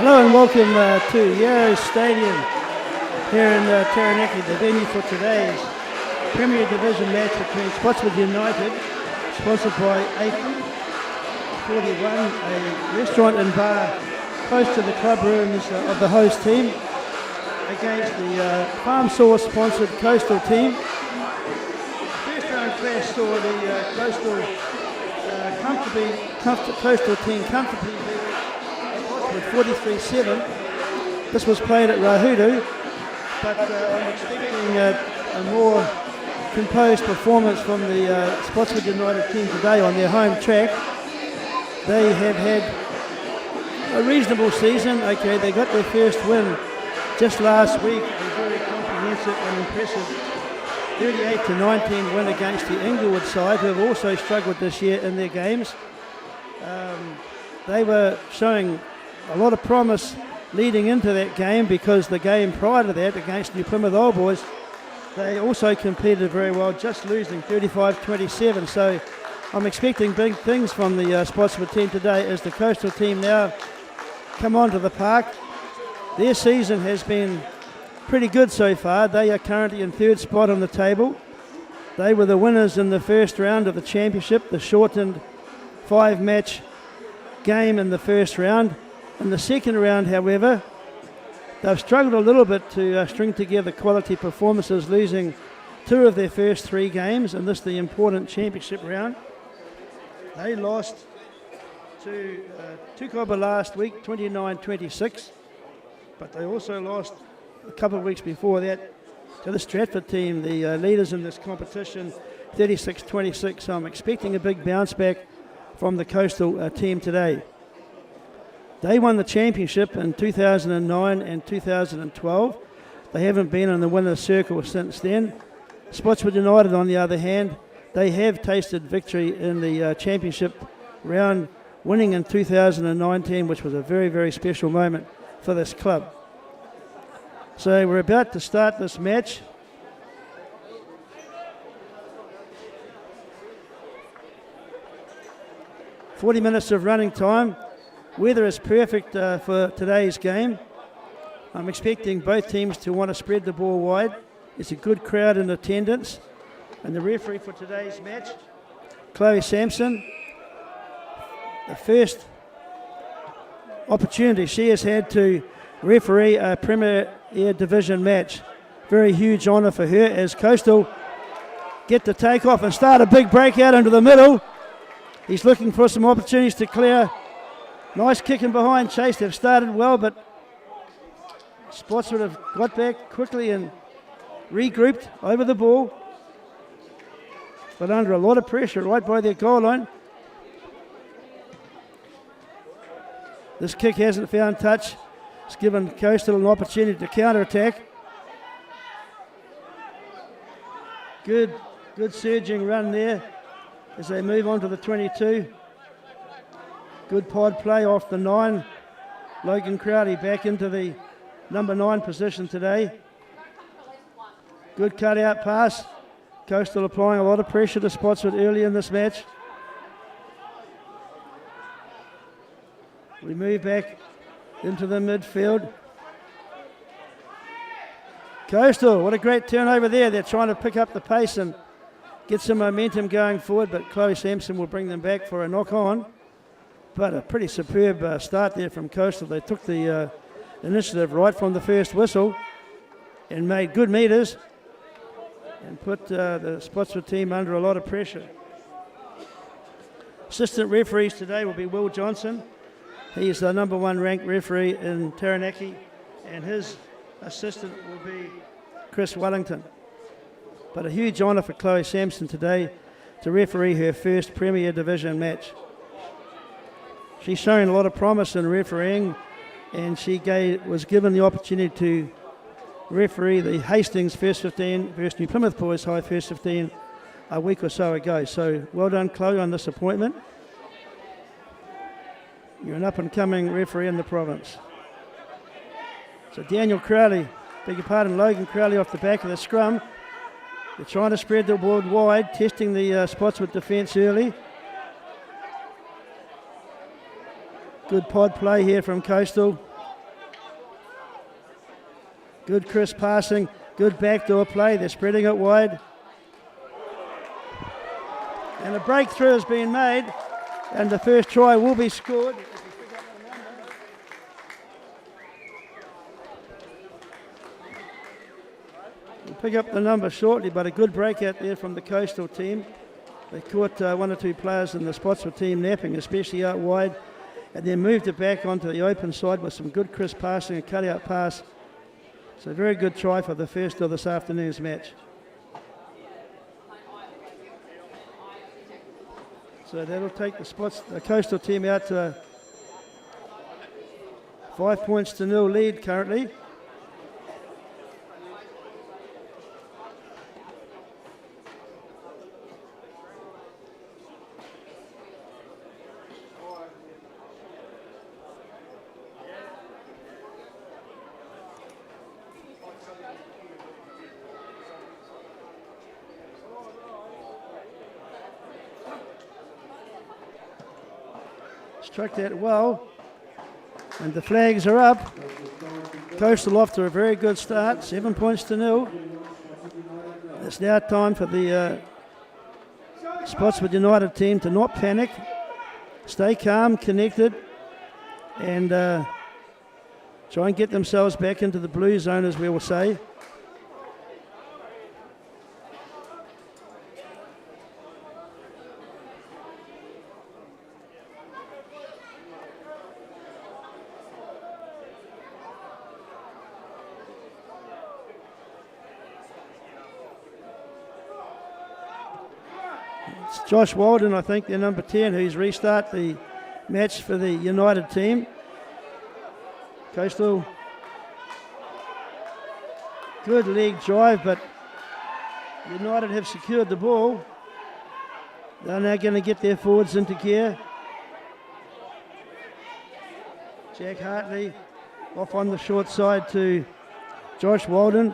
Hello and welcome to Yarrow Stadium here in Taranaki, the venue for today's Premier Division match between Spotswood United, sponsored by 841, a restaurant and bar close to the club rooms of the host team, against the Farm Source sponsored Coastal team. First round clash saw the Coastal team comfortably with 43-7. This was played at Rahudu, but I'm expecting a more composed performance from the Spotswood United team today on their home track. They have had a reasonable season. Okay, they got their first win just last week, a very comprehensive and impressive 38-19 win against the Inglewood side, who have also struggled this year in their games. They were showing a lot of promise leading into that game, because the game prior to that against New Plymouth Old Boys, they also competed very well, just losing 35-27. So I'm expecting big things from the Spotswood team today as the Coastal team now come onto the park. Their season has been pretty good so far. They are currently in third spot on the table. They were the winners in the first round of the championship, the shortened 5-match game in the first round. In the second round, however, they've struggled a little bit to string together quality performances, losing 2 of their first 3 games, and this the important championship round. They lost to Tukoba last week, 29-26, but they also lost a couple of weeks before that to the Stratford team, the leaders in this competition, 36-26. So I'm expecting a big bounce back from the Coastal team today. They won the championship in 2009 and 2012. They haven't been in the winner's circle since then. Spotswood United, on the other hand, they have tasted victory in the championship round, winning in 2019, which was a very, very special moment for this club. So we're about to start this match. "40 minutes of running time. Weather is perfect for today's game. I'm expecting both teams to want to spread the ball wide. It's a good crowd in attendance." And the referee for today's match, Chloe Sampson. The first opportunity she has had to referee a Premier Division match. Very huge honour for her as Coastal get the takeoff and start a big breakout into the middle. He's looking for some opportunities to clear. Nice kick in behind chase. They've started well, but Spotswood have got back quickly and regrouped over the ball, but under a lot of pressure right by their goal line. This kick hasn't found touch. It's given Coastal an opportunity to counter-attack. Good surging run there as they move on to the 22. Good pod play off the 9. Logan Crowley back into the number 9 position today. Good cut-out pass. Coastal applying a lot of pressure to Spotswood early in this match. We move back into the midfield. Coastal, what a great turnover there. They're trying to pick up the pace and get some momentum going forward, but Chloe Sampson will bring them back for a knock-on. But a pretty superb start there from Coastal. They took the initiative right from the first whistle and made good meters and put the Spotswood team under a lot of pressure. Assistant referees today will be Will Johnson. He is the number 1 ranked referee in Taranaki, and his assistant will be Chris Wellington. But a huge honour for Chloe Sampson today to referee her first Premier Division match. She's shown a lot of promise in refereeing, and she was given the opportunity to referee the Hastings First 15 versus New Plymouth Boys High First 15 a week or so ago. So well done, Chloe, on this appointment. You're an up-and-coming referee in the province. So Daniel Crowley, Logan Crowley off the back of the scrum. They're trying to spread the ball wide, testing the Spotswood defence early. Good pod play here from Coastal. Good crisp passing, good backdoor play. They're spreading it wide. And a breakthrough has been made, and the first try will be scored. We'll pick up the number shortly, but a good break out there from the Coastal team. They caught one or two players in the Spotswood team napping, especially out wide, and then moved it back onto the open side with some good crisp passing, a cut-out pass. So a very good try for the first of this afternoon's match. So that'll take the Coastal team out to a 5-0 lead currently. Struck that well, and the flags are up. Coastal off to a very good start, 7-0. It's now time for the Spotswood United team to not panic, stay calm, connected, and try and get themselves back into the blue zone, as we will say. It's Josh Walden, I think, their number 10, who's restart the match for the United team. Coastal, good leg drive, but United have secured the ball. They're now going to get their forwards into gear. Jack Hartley off on the short side to Josh Walden.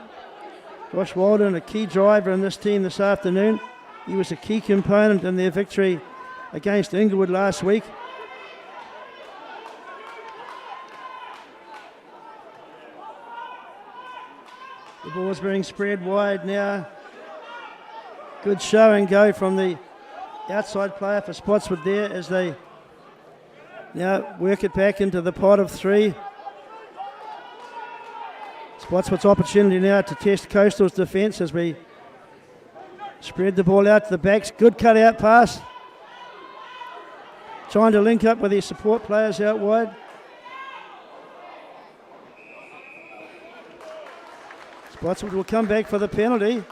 Josh Walden, a key driver in this team this afternoon. He was a key component in their victory against Inglewood last week. The ball's being spread wide now. Good show and go from the outside player for Spotswood there as they now work it back into the pot of three. Spotswood's opportunity now to test Coastal's defence as we spread the ball out to the backs. Good cut-out pass. Trying to link up with their support players out wide. Spotswood will come back for the penalty.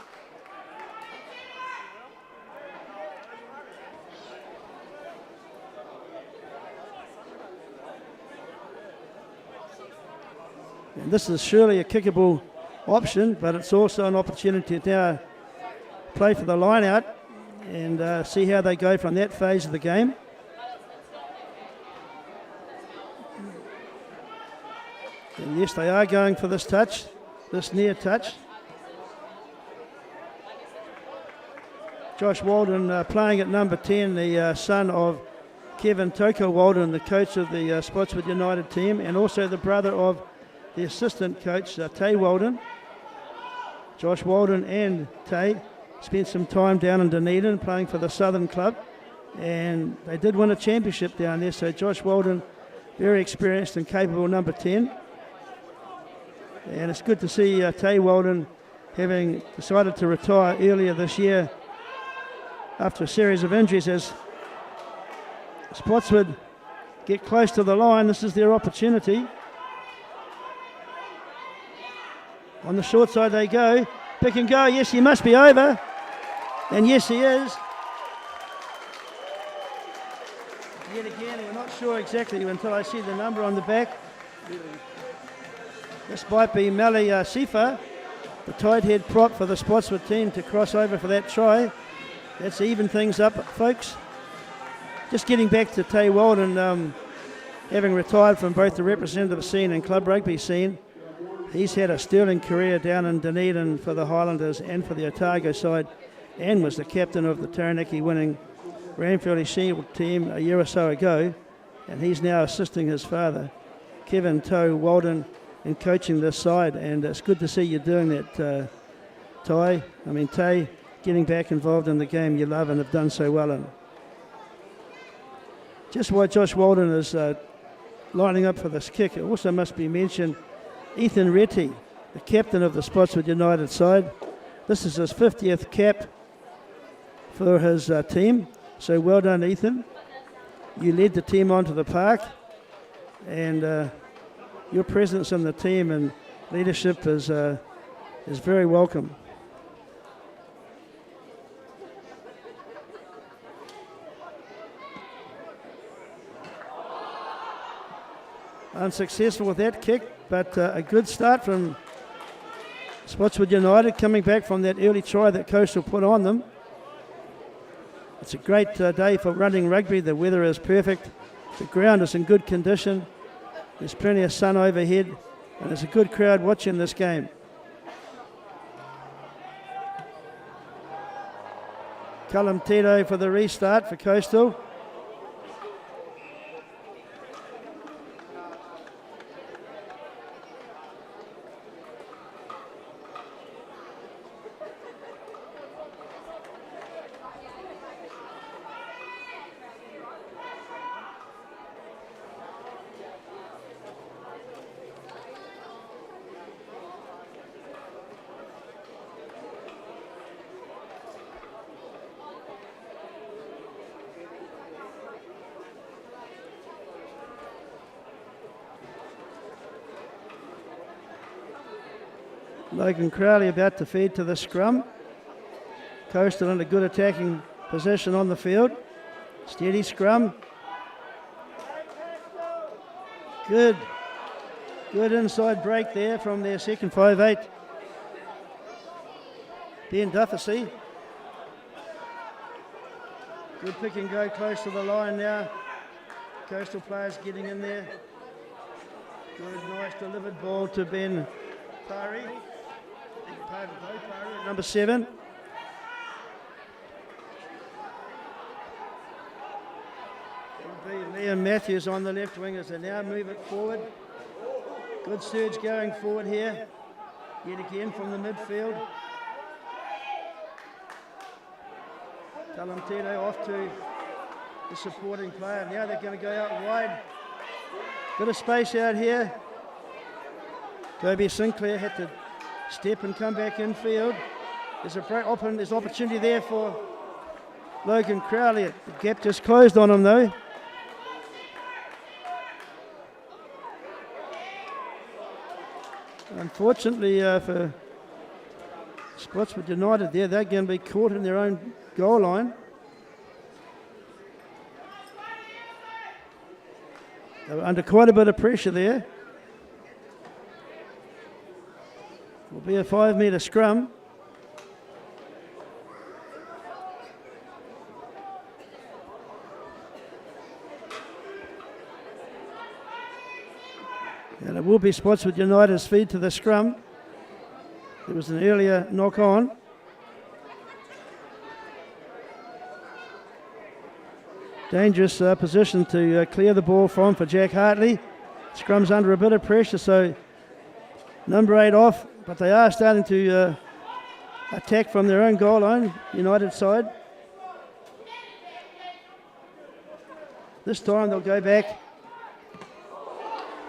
And this is surely a kickable option, but it's also an opportunity to now play for the line out and see how they go from that phase of the game. And yes, they are going for this touch, this near touch. Josh Walden playing at number 10, the son of Kevin Toko Walden, the coach of the Spotswood United team, and also the brother of the assistant coach, Tay Walden. Josh Walden and Tay spent some time down in Dunedin playing for the Southern Club, and they did win a championship down there. So Josh Walden, very experienced and capable number 10. And it's good to see Tay Walden having decided to retire earlier this year after a series of injuries. As Spotswood get close to the line, this is their opportunity. On the short side they go. Pick and go. Yes, he must be over. And yes, he is. Yet again, we're not sure exactly until I see the number on the back. This might be Mali Sifa, the tight head prop for the Spotswood team to cross over for that try. That's even things up, folks. Just getting back to Tay Walden, having retired from both the representative scene and club rugby scene, he's had a sterling career down in Dunedin for the Highlanders and for the Otago side, and was the captain of the Taranaki winning Ranfurly Shield team a year or so ago, and he's now assisting his father, Kevin Toe Walden, in coaching this side, and it's good to see you doing that, Tay, getting back involved in the game you love and have done so well in. Just while Josh Walden is lining up for this kick, it also must be mentioned Ethan Retty, the captain of the Spotswood United side. This is his 50th cap for his team, so well done, Ethan. You led the team onto the park, and your presence in the team and leadership is very welcome. Unsuccessful with that kick, but a good start from Spotswood United, coming back from that early try that Coastal put on them. It's a great day for running rugby. The weather is perfect. The ground is in good condition. There's plenty of sun overhead, and there's a good crowd watching this game. Callum Tito for the restart for Coastal. Logan Crowley about to feed to the scrum. Coastal in a good attacking position on the field. Steady scrum. Good inside break there from their second 5'8". Ben Dufficy. Good pick and go close to the line now. Coastal players getting in there. Good, nice delivered ball to Ben Pari. Number 7. It'll be Liam Matthews on the left wing as they now move it forward. Good surge going forward here. Yet again from the midfield. Callum Tito off to the supporting player. Now they're going to go out wide. Bit of space out here. Toby Sinclair had to step and come back infield. There's opportunity there for Logan Crowley. The gap just closed on him though. Unfortunately for Spotswood United there, they're going to be caught in their own goal line. They were under quite a bit of pressure there. Will be a 5-metre scrum. And it will be Spotswood United's feed to the scrum. There was an earlier knock on. Dangerous position to clear the ball from for Jack Hartley. Scrum's under a bit of pressure, so number 8 off, but they are starting to attack from their own goal line, United side. This time they'll go back.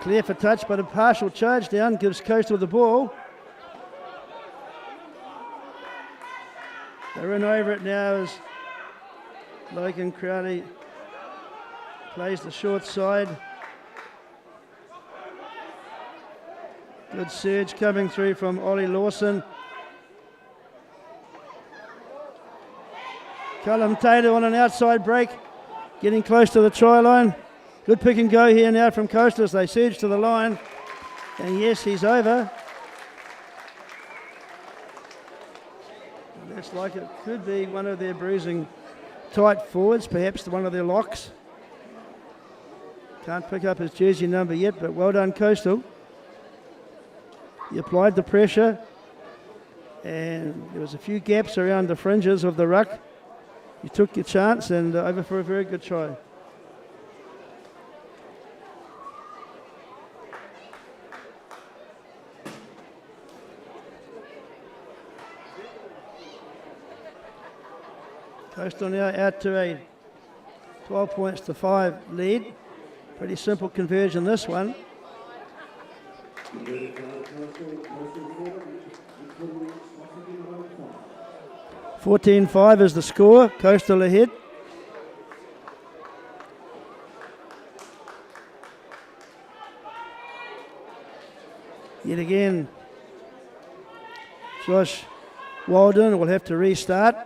Clear for touch, but a partial charge down gives Coastal the ball. They're in over it now as Logan Crowley plays the short side. Good surge coming through from Ollie Lawson. Callum Taylor on an outside break, getting close to the try line. Good pick and go here now from Coastal as they surge to the line. And yes, he's over. Looks like it could be one of their bruising tight forwards, perhaps one of their locks. Can't pick up his jersey number yet, but well done, Coastal. You applied the pressure, and there was a few gaps around the fringes of the ruck. You took your chance and over for a very good try. Coastal now out to a 12 points to 5 lead. Pretty simple conversion this one. 14-5 is the score. Coastal ahead. Yet again, Josh Walden will have to restart.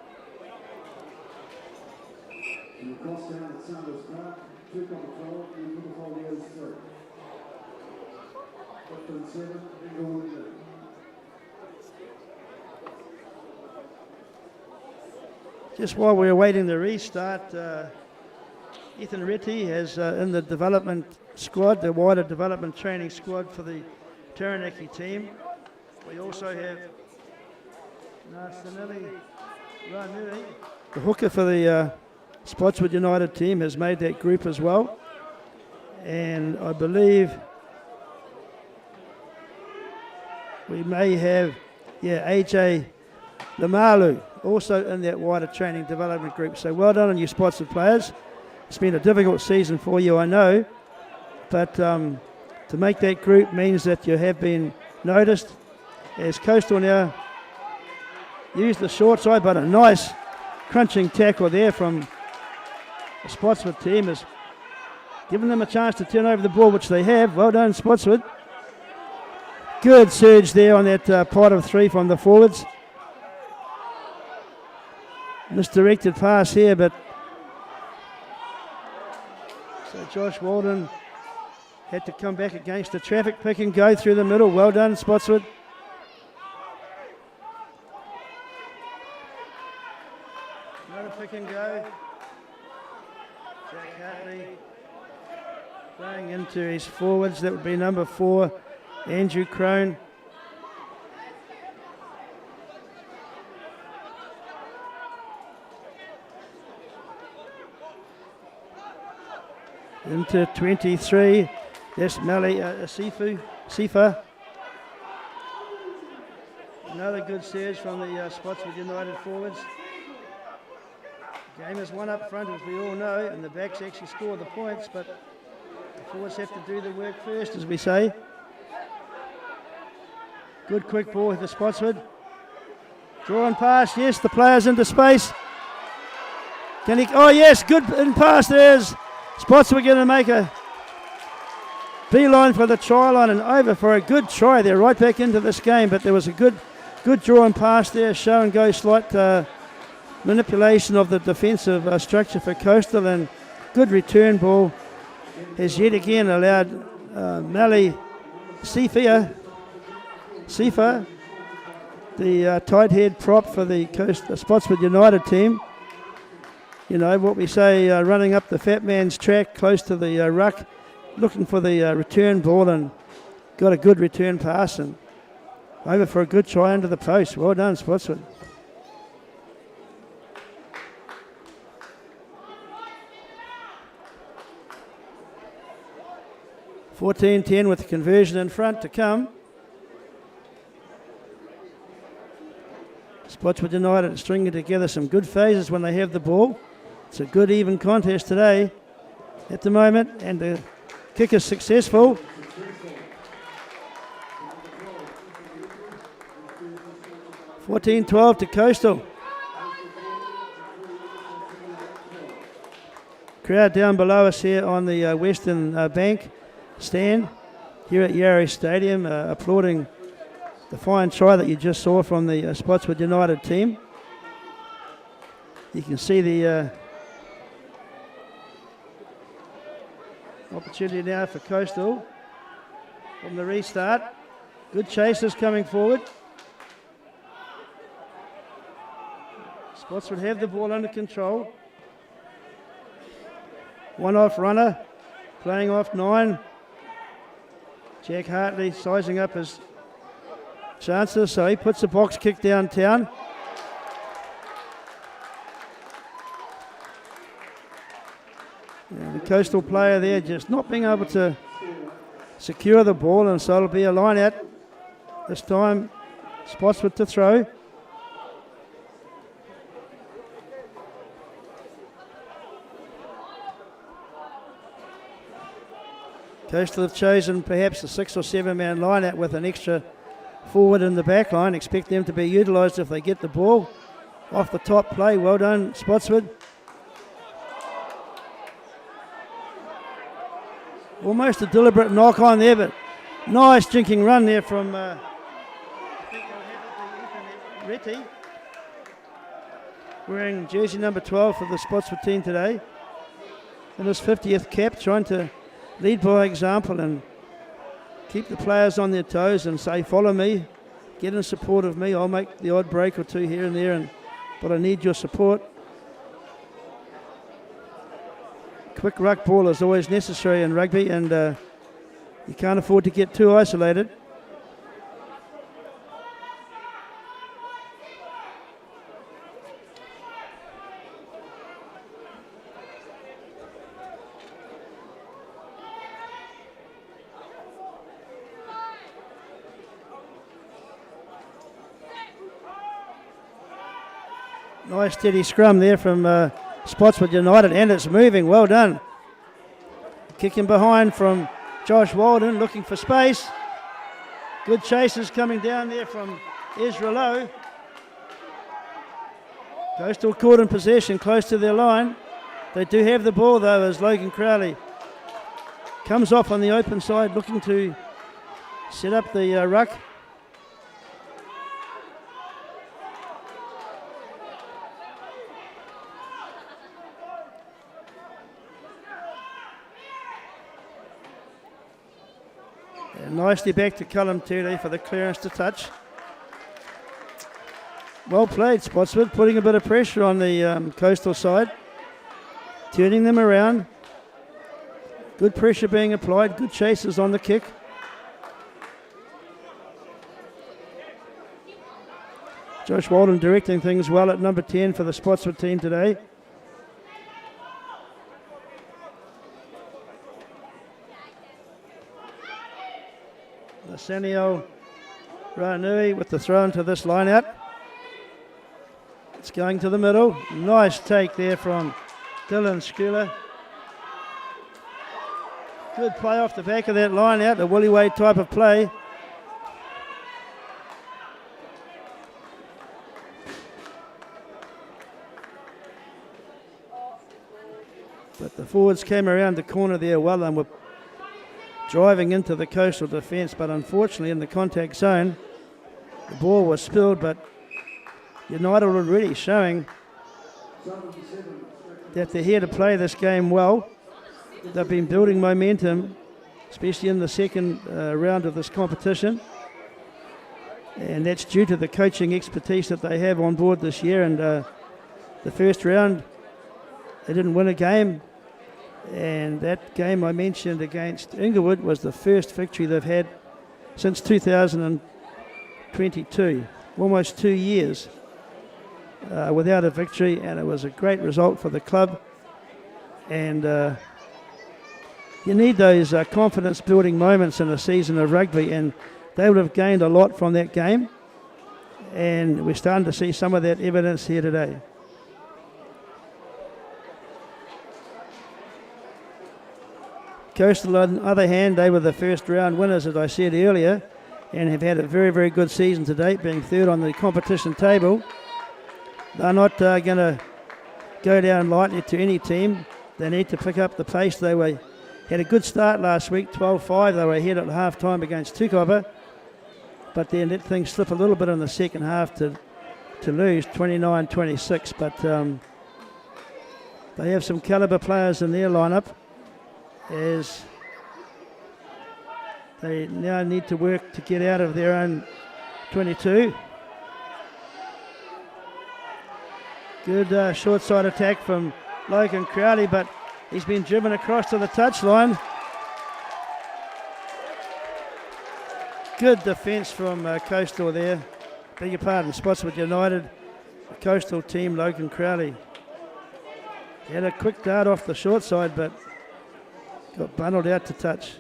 Just while we're waiting the restart, Ethan Ritty has in the development squad, the wider development training squad for the Taranaki team. We also have Narsanelli Ranuri, the hooker for the Spotswood United team, has made that group as well. And I believe we may have, AJ Lamalu also in that wider training development group. So well done on you Spotswood players. It's been a difficult season for you, I know. But to make that group means that you have been noticed. As Coastal now use the short side, but a nice crunching tackle there from the Spotswood team has given them a chance to turn over the ball, which they have. Well done, Spotswood. Good surge there on that pot of 3 from the forwards. Misdirected pass here, but so Josh Walden had to come back against the traffic, pick and go through the middle. Well done, Spotswood. Another pick and go. Jack Hartley going into his forwards. That would be number 4, Andrew Crone. Into 23, that's Mali Sifa. Another good surge from the Spotswood United forwards. Game is one up front, as we all know, and the backs actually score the points, but the forwards have to do the work first, as we say. Good quick ball with the Spotswood. Draw and pass, yes, the player's into space. Can he? Oh yes, good in pass, there's Spotswood going to make a beeline for the try line and over for a good try. They're right back into this game, but there was a good draw and pass there. Show and go slight manipulation of the defensive structure for Coastal, and good return ball has yet again allowed Mali Sifa, the tight head prop for the Spotswood United team. You know what we say, running up the fat man's track close to the ruck, looking for the return ball, and got a good return pass and over for a good try under the post. Well done, Spotswood. (14-10) with the conversion in front to come. Spotswood United stringing together some good phases when they have the ball. It's a good even contest today at the moment, and the kick is successful. (14-12) to Coastal. Crowd down below us here on the Western Bank stand here at Yarra Stadium applauding the fine try that you just saw from the Spotswood United team. You can see the opportunity now for Coastal from the restart. Good chasers coming forward. Spotswood have the ball under control. One off runner, playing off 9. Jack Hartley sizing up his chances, so he puts a box kick downtown. The Coastal player there just not being able to secure the ball, and so it'll be a line out. This time, Spotswood to throw. Coastal have chosen perhaps a 6 or 7 man line out with an extra forward in the back line. Expect them to be utilised if they get the ball. Off the top play, well done Spotswood. Almost a deliberate knock on there, but nice drinking run there from Reti, wearing jersey number 12 for the Spotswood team today. In his 50th cap, trying to lead by example and keep the players on their toes and say, follow me, get in support of me. I'll make the odd break or two here and there, but I need your support. Quick ruck ball is always necessary in rugby, and you can't afford to get too isolated. Nice steady scrum there from Spotswood United, and it's moving. Well done. Kicking behind from Josh Walden, looking for space. Good chases coming down there from Ezra Lowe. Coastal caught in possession, close to their line. They do have the ball though, as Logan Crowley comes off on the open side, looking to set up the ruck. Nicely back to Callum Tule for the clearance to touch. Well played, Spotswood, putting a bit of pressure on the Coastal side, turning them around. Good pressure being applied, good chases on the kick. Josh Walden directing things well at number 10 for the Spotswood team today. Sanio Ranui with the throw into this line out. It's going to the middle. Nice take there from Dylan Schuler. Good play off the back of that line out, a Willie Wade type of play. But the forwards came around the corner there well and were driving into the Coastal defence, but unfortunately in the contact zone the ball was spilled. But United were already showing that they're here to play this game well. They've been building momentum, especially in the second round of this competition, and that's due to the coaching expertise that they have on board this year. And the first round they didn't win a game, and that game I mentioned against Inglewood was the first victory they've had since 2022, almost 2 years without a victory, and it was a great result for the club. And you need those confidence building moments in a season of rugby, and they would have gained a lot from that game, and we're starting to see some of that evidence here today. Coastal, on the other hand, they were the first round winners, as I said earlier, and have had a very, very good season to date, being third on the competition table. They're not going to go down lightly to any team. They need to pick up the pace. They had a good start last week, 12-5. They were ahead at half-time against Tukapa, but then let things slip a little bit in the second half to lose 29-26. But they have some calibre players in their lineup, as they now need to work to get out of their own 22. Good short side attack from Logan Crowley, but he's been driven across to the touchline. Good defence from Coastal there. Beg your pardon, Spotswood United. The Coastal team, Logan Crowley. He had a quick dart off the short side, but got bundled out to touch.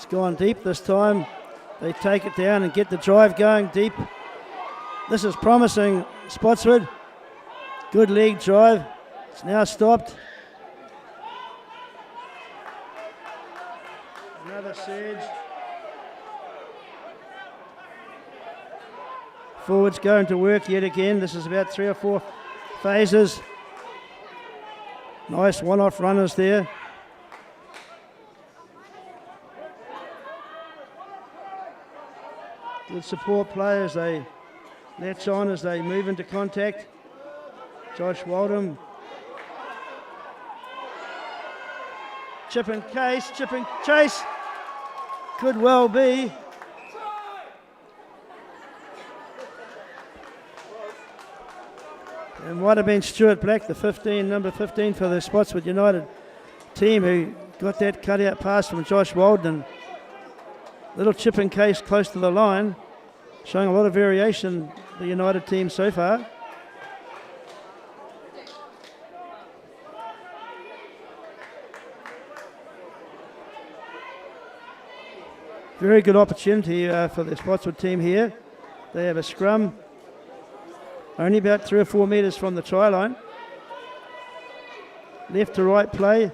It's gone deep this time. They take it down and get the drive going deep. This is promising, Spotswood. Good leg drive. It's now stopped. Another surge. Forwards going to work yet again. This is about 3 or 4 phases. Nice one-off runners there. Good support players. They latch on as they move into contact. Josh Waldham. Chip and chase. Could well be. And might have been Stuart Black, the number 15 for the Spotswood United team, who got that cut-out pass from Josh Walden. Little chip and case close to the line, showing a lot of variation, the United team so far. Very good opportunity for the Spotswood team here. They have a scrum. Only about 3 or 4 metres from the try line. Left to right play.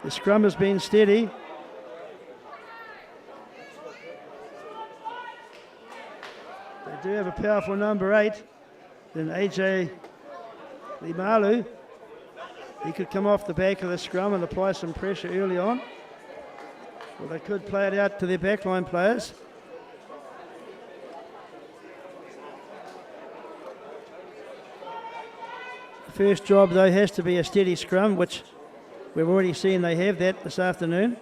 The scrum has been steady. They do have a powerful number 8. Then AJ Limalu. He could come off the back of the scrum and apply some pressure early on. Well, they could play it out to their backline players. First job, though, has to be a steady scrum, which we've already seen they have that this afternoon.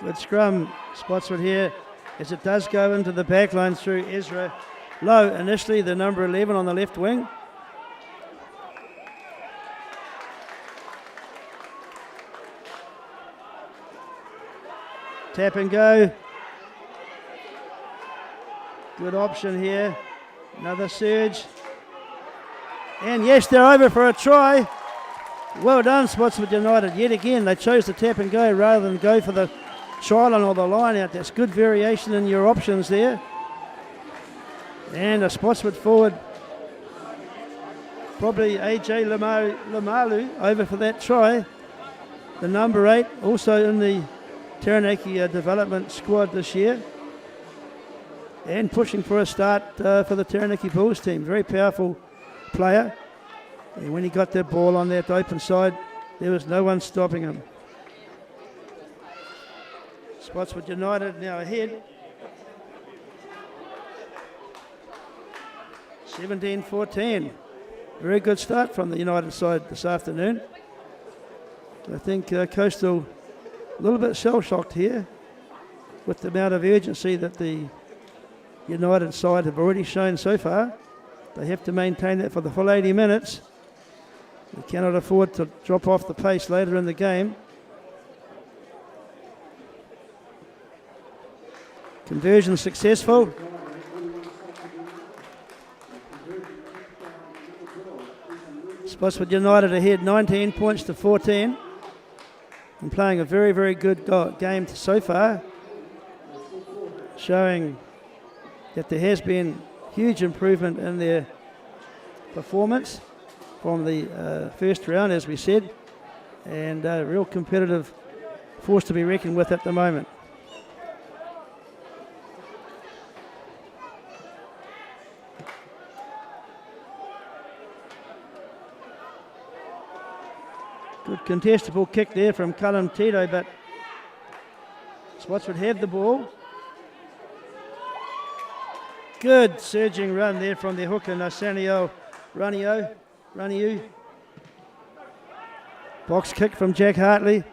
Good scrum, Spotswood here, as it does go into the back line through Ezra Lowe, initially the number 11 on the left wing. Tap and go. Good option here. Another surge. And yes, they're over for a try. Well done, Spotswood United. Yet again, they chose to tap and go rather than go for the try line or the line out. That's good variation in your options there. And a Spotswood forward, probably AJ Lamalu, over for that try. The number 8, also in the Taranaki development squad this year, and pushing for a start for the Taranaki Bulls team. Very powerful player, and when he got that ball on that open side, there was no one stopping him. Spotswood United now ahead, 17-14. Very good start from the United side this afternoon. I think Coastal a little bit shell-shocked here with the amount of urgency that the United side have already shown so far. They have to maintain that for the full 80 minutes. They cannot afford to drop off the pace later in the game. Conversion successful. Spotswood United ahead 19 points to 14. And playing a very, very good game so far, showing that there has been huge improvement in their performance from the first round, as we said, and a real competitive force to be reckoned with at the moment. Good contestable kick there from Callum Tito, but Spotswood have the ball. Good surging run there from their hooker, Nasanio Raniu. Box kick from Jack Hartley.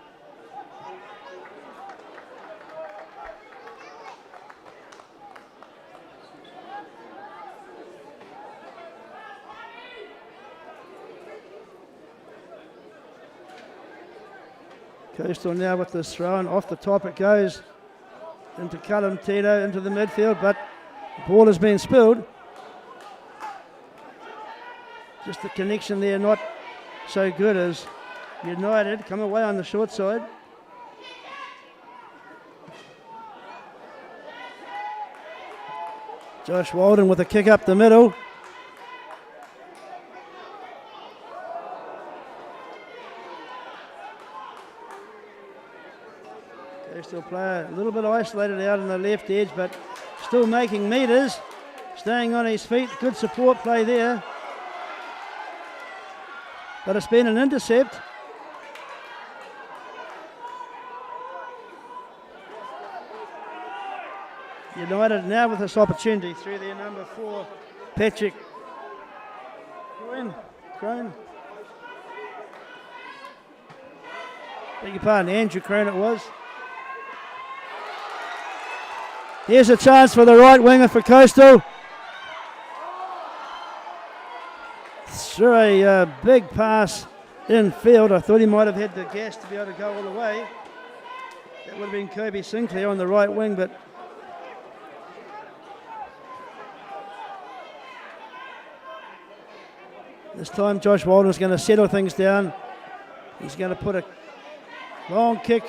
Coastal now with this throw, and off the top it goes into Callum Tito into the midfield, but the ball has been spilled. Just the connection there not so good as United come away on the short side. Josh Walden with a kick up the middle. Coastal player a little bit isolated out on the left edge, but still making metres, staying on his feet. Good support play there. But it's been an intercept. United now with this opportunity through their number 4, Patrick Crone. Beg your pardon, Andrew Crone it was. Here's a chance for the right winger for Coastal. Through a big pass in field. I thought he might have had the gas to be able to go all the way. That would have been Kobe Sinclair on the right wing, but this time Josh Walden's going to settle things down. He's going to put a long kick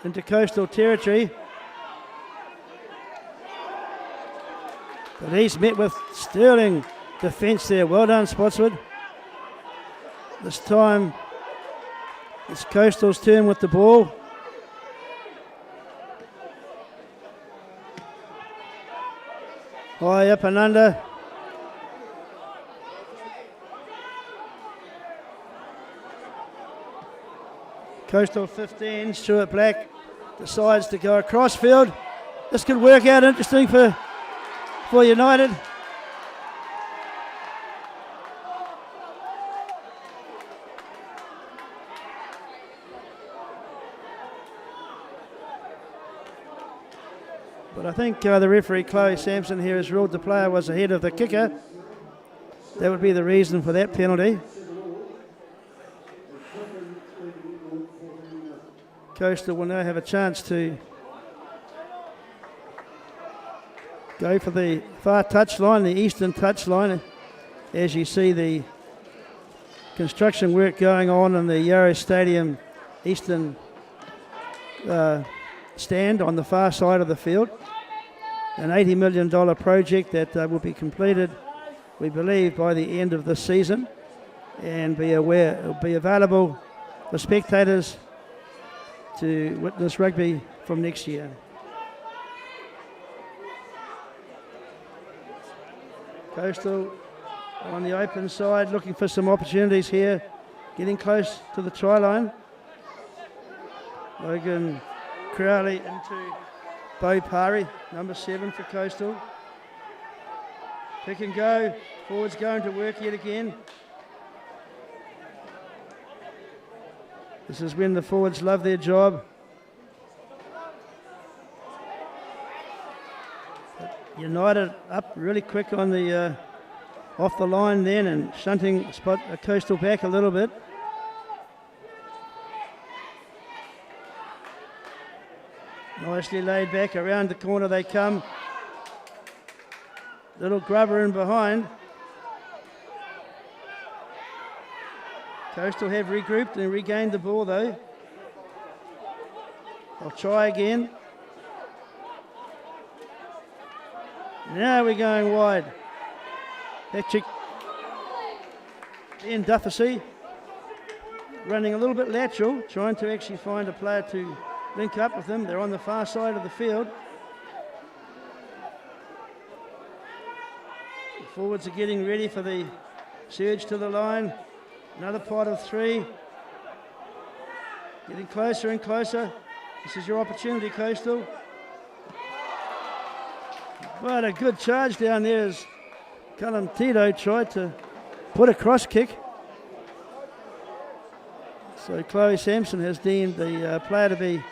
into Coastal territory. But he's met with sterling defence there. Well done, Spotswood. This time it's Coastal's turn with the ball. High up and under. Coastal 15, Stuart Black decides to go across field. This could work out interesting for United. But I think the referee, Chloe Sampson, here has ruled the player was ahead of the kicker. That would be the reason for that penalty. Coastal will now have a chance to go for the far touchline, the eastern touchline. As you see the construction work going on in the Yarrow Stadium eastern stand on the far side of the field. An $80 million project that will be completed, we believe, by the end of this season, and be available for spectators to witness rugby from next year. Coastal on the open side, looking for some opportunities here, getting close to the try line. Logan Crowley into Bo Pari, number 7 for Coastal. Pick and go, forwards going to work yet again. This is when the forwards love their job. United up really quick on the off the line then and shunting Coastal back a little bit. Nicely laid back, around the corner they come. Little grubber in behind. Coastal have regrouped and regained the ball though. They'll try again. Now we're going wide. Patrick Ian Dufficy running a little bit lateral, trying to actually find a player to link up with them. They're on the far side of the field. The forwards are getting ready for the surge to the line. Another pot of 3. Getting closer and closer. This is your opportunity, Coastal. What a good charge down there as Callum Tito tried to put a cross kick. So Chloe Sampson has deemed the player to be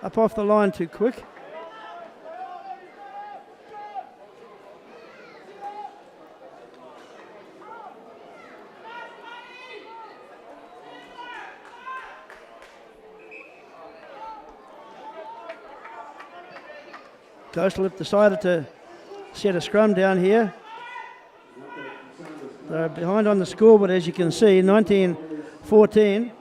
up off the line too quick. Coastal have decided to set a scrum down here. They're behind on the scoreboard, as you can see, 19-14.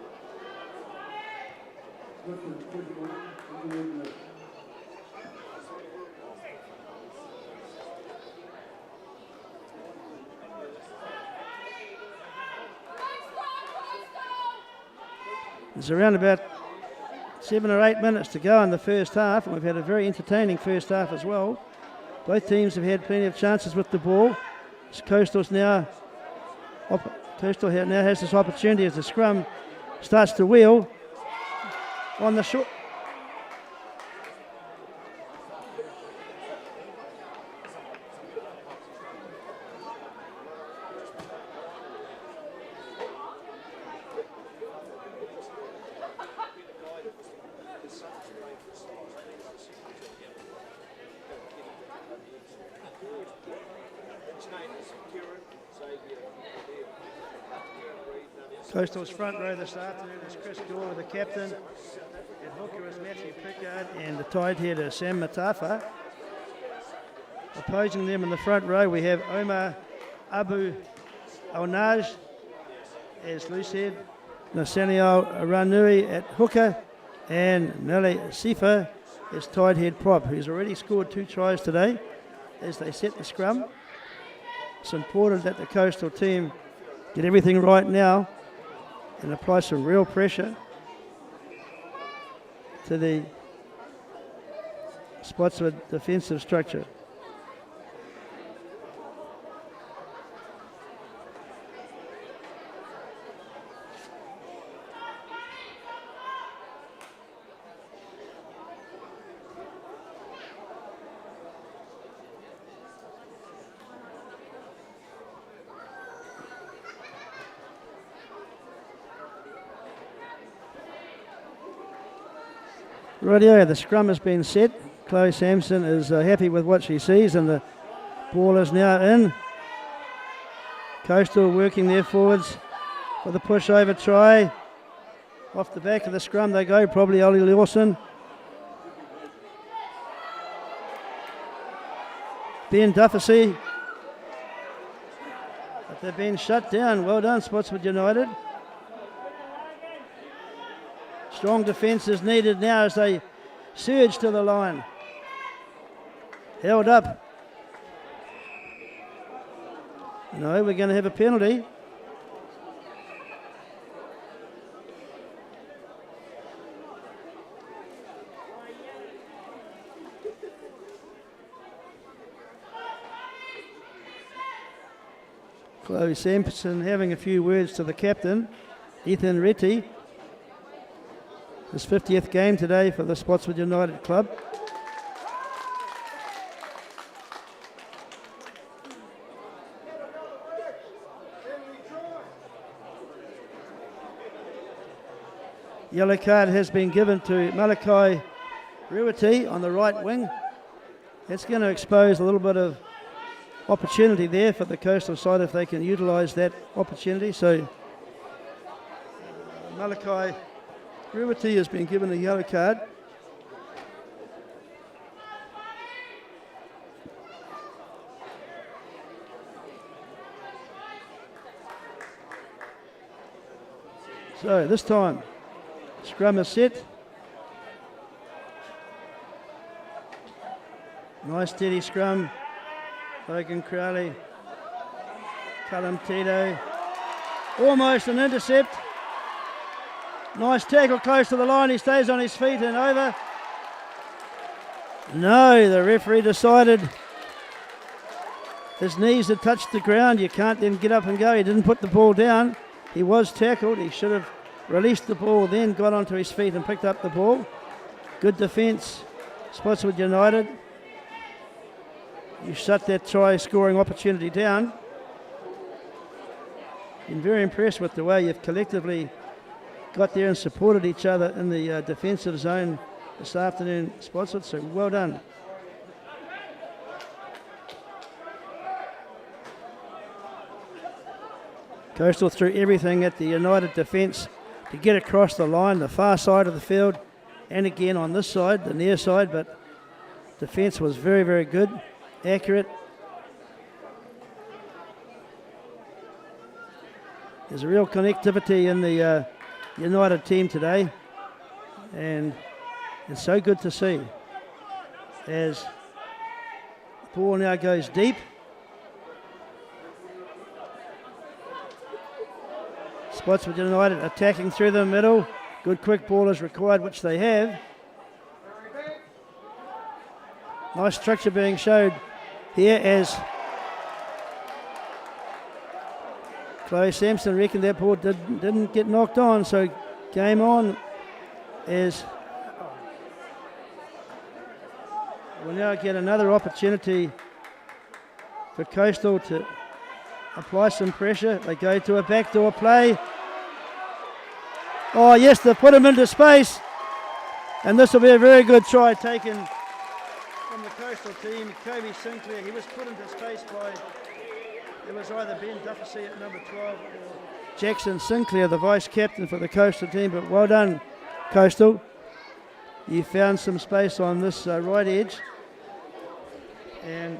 There's around about 7 or 8 minutes to go in the first half, and we've had a very entertaining first half as well. Both teams have had plenty of chances with the ball. Coastal now has this opportunity as the scrum starts to wheel on the short. Coastal's front row this afternoon is Chris Gore, the captain. At hooker is Matthew Pickard, and the tied head is Sam Matafa. Opposing them in the front row, we have Omar Abu Al-Naj as loosehead, Nathaniel Ranui at hooker, and Mele Sifa as tied head prop, who's already scored 2 tries today as they set the scrum. It's important that the Coastal team get everything right now and apply some real pressure to the Spotswood defensive structure. Rightio, the scrum has been set. Chloe Sampson is happy with what she sees, and the ball is now in. Coastal working their forwards for the pushover try. Off the back of the scrum they go, probably Ollie Lawson. Ben Dufficy. But they've been shut down. Well done, Spotswood United. Strong defence is needed now as they surge to the line. Held up. No, we're going to have a penalty. Chloe Sampson having a few words to the captain, Ethan Retty. His 50th game today for the Spotswood United club. Yellow card has been given to Malachi Ruiti on the right wing. That's going to expose a little bit of opportunity there for the Coastal side if they can utilise that opportunity. So Malachi Ruiti has been given a yellow card. So this time, scrum is set. Nice steady scrum. Logan Crowley, Callum Tito. Almost an intercept. Nice tackle close to the line. He stays on his feet and over. No, the referee decided his knees had touched the ground. You can't then get up and go. He didn't put the ball down. He was tackled. He should have released the ball, then got onto his feet and picked up the ball. Good defence, Spotswood United. You shut that try scoring opportunity down. Been very impressed with the way you've collectively got there and supported each other in the defensive zone this afternoon, Spotswood, so well done. Coastal threw everything at the United defence to get across the line, the far side of the field, and again on this side, the near side, but defence was very, very good, accurate. There's a real connectivity in the United team today, and it's so good to see as the ball now goes deep. Spotswood United attacking through the middle. Good quick ball is required, which they have. Nice structure being showed here as Chloe Sampson reckoned that ball didn't get knocked on, so game on as we'll now get another opportunity for Coastal to apply some pressure. They go to a backdoor play. Oh yes, they've put him into space, and this will be a very good try taken from the Coastal team. Kobe Sinclair, he was put into space by, it was either Ben Duffersey at number 12 or Jackson Sinclair, the vice captain for the Coastal team, but well done, Coastal. You found some space on this right edge, and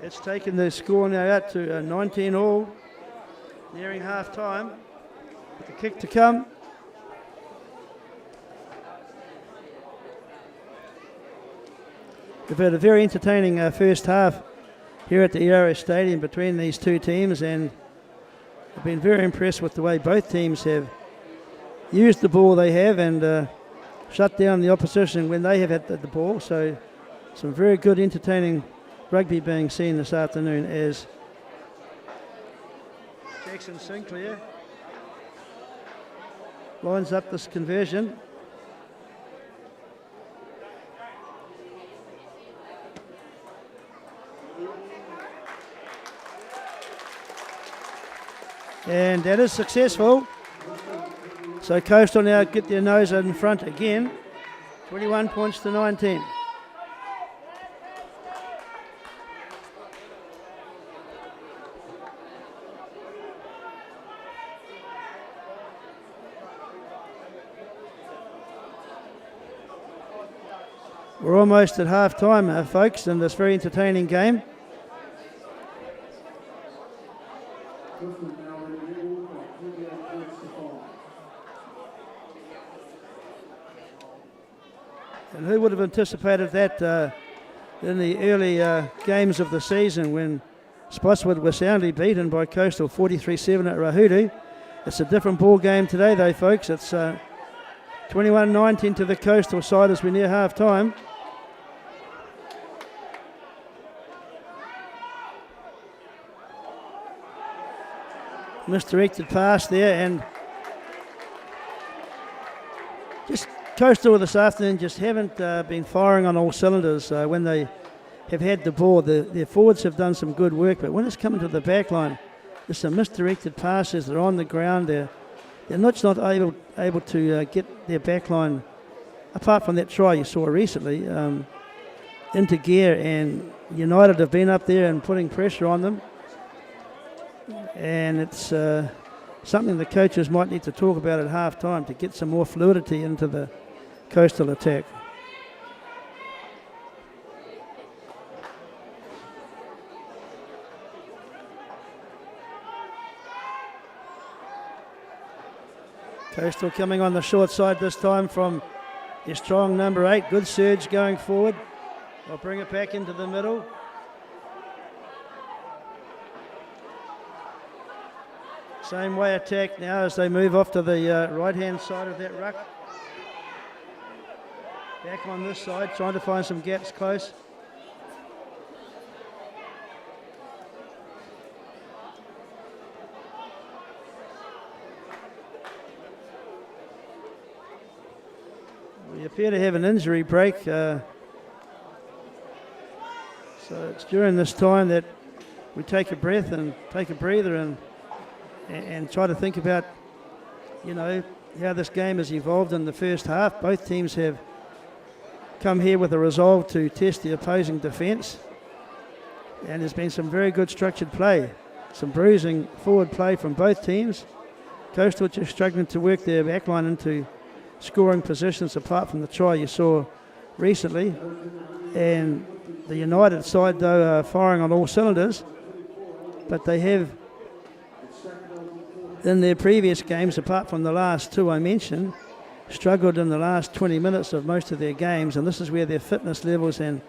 it's taken the score now out to 19 all, nearing half time. The kick to come. We've had a very entertaining first half here at the ERS Stadium between these two teams, and I've been very impressed with the way both teams have used the ball they have and shut down the opposition when they have had the ball. So some very good entertaining rugby being seen this afternoon as Jackson Sinclair lines up this conversion. And that is successful. So Coastal now get their nose in front again. 21 points to 19. We're almost at half time, folks, in this very entertaining game. And who would have anticipated that in the early games of the season when Spotswood were soundly beaten by Coastal 43-7 at Rahudu. It's a different ball game today though, folks. It's 21-19 to the Coastal side as we near half time. Misdirected pass there, and just Coastal this afternoon just haven't been firing on all cylinders when they have had the ball. Their forwards have done some good work, but when it's coming to the back line, there's some misdirected passes. They're on the ground. They're not able to get their back line, apart from that try you saw recently, into gear, and United have been up there and putting pressure on them. And it's something the coaches might need to talk about at half time to get some more fluidity into the Coastal attack. Coastal coming on the short side this time from their strong number 8. Good surge going forward. They'll bring it back into the middle. Same way attack now as they move off to the right-hand side of that ruck. Back on this side, trying to find some gaps close. We appear to have an injury break. So it's during this time that we take a breath and take a breather and try to think about, how this game has evolved in the first half. Both teams have come here with a resolve to test the opposing defence, and there's been some very good structured play, some bruising forward play from both teams. Coastal just struggling to work their backline into scoring positions apart from the try you saw recently, and the United side though are firing on all cylinders, but they have in their previous games, apart from the last two I mentioned, struggled in the last 20 minutes of most of their games, and this is where their fitness levels and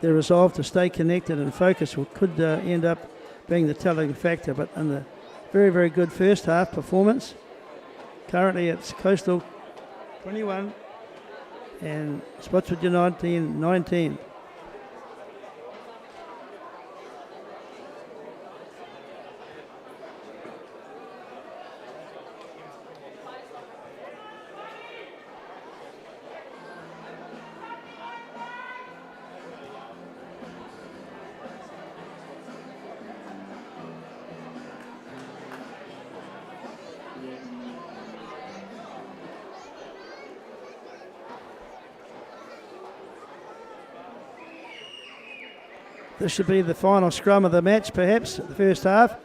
their resolve to stay connected and focused could end up being the telling factor. But in the very, very good first half performance, currently it's Coastal 21 and Spotswood United 19. This should be the final scrum of the match, perhaps, the first half.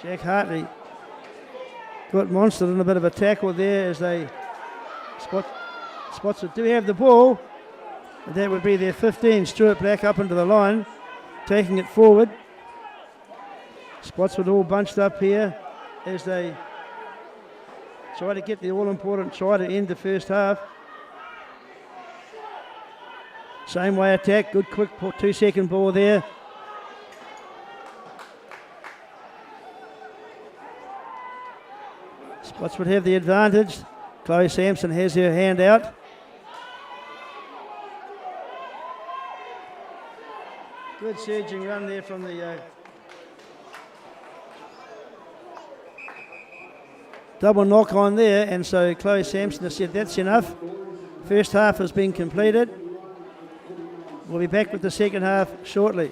Jack Hartley got monstered in a bit of a tackle there as they Spotswood do have the ball. And that would be their 15. Stuart Black up into the line, taking it forward. Spotswood all bunched up here as they try to get the all-important try to end the first half. Same way attack, good quick 2-second ball there. Spotswood have the advantage. Chloe Sampson has her hand out. Good surging run there from the double knock on there, and so Chloe Sampson has said that's enough. First half has been completed. We'll be back with the second half shortly.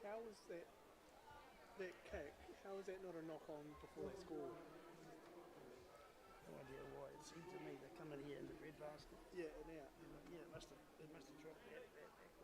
How was that kick? How was that not a knock on before they scored? No idea why. It seemed to me they're coming here in the red basket. Yeah, and out. Yeah, it must have dropped out backwards.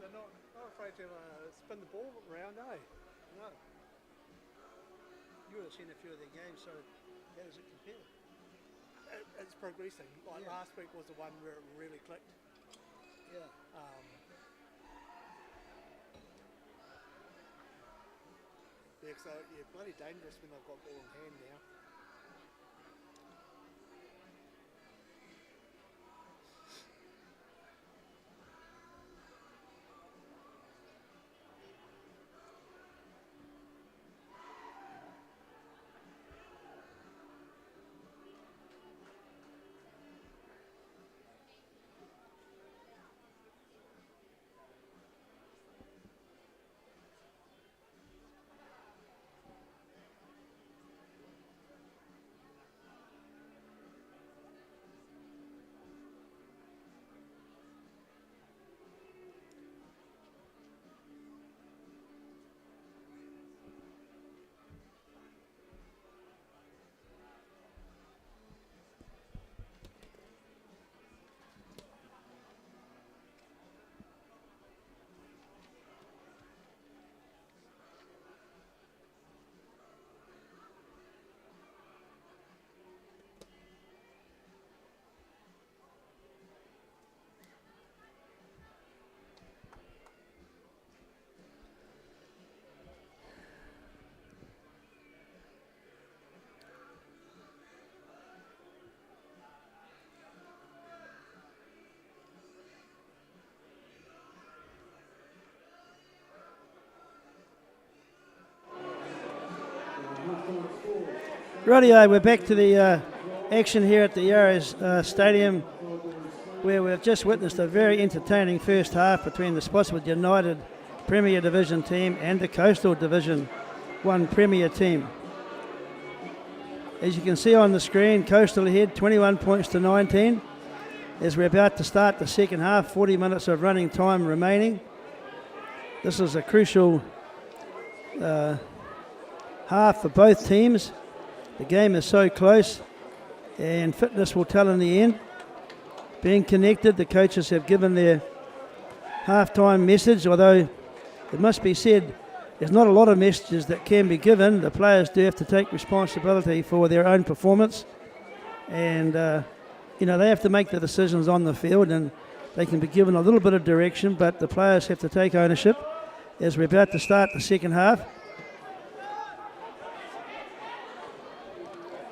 They're not afraid to spin the ball around, eh? No. You would have seen a few of their games, so how does it compare? It's progressing. Like last week was the one where it really clicked. Yeah. Yeah, so bloody dangerous when they've got ball in hand now. Rightio, we're back to the action here at the Yarrows Stadium, where we've just witnessed a very entertaining first half between the Spotswood United Premier Division team and the Coastal Division 1 Premier team. As you can see on the screen, Coastal ahead 21 points to 19 as we're about to start the second half, 40 minutes of running time remaining. This is a crucial half for both teams. The game is so close and fitness will tell in the end. Being connected, the coaches have given their half-time message, although it must be said there's not a lot of messages that can be given. The players do have to take responsibility for their own performance, and they have to make the decisions on the field, and they can be given a little bit of direction, but the players have to take ownership as we're about to start the second half.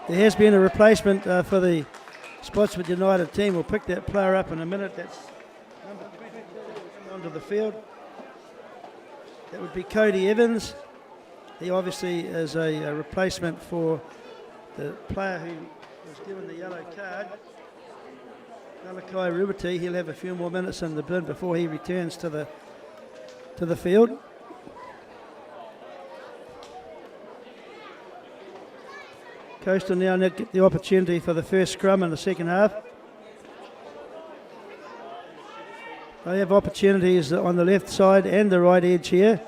There has been a replacement for the Spotswood United team. We'll pick that player up in a minute. That's number 22 come onto the field. That would be Cody Evans. He obviously is a replacement for the player who was given the yellow card, Malachi Rubati. He'll have a few more minutes in the bin before he returns to the field. Coastal now get the opportunity for the first scrum in the second half. They have opportunities on the left side and the right edge here.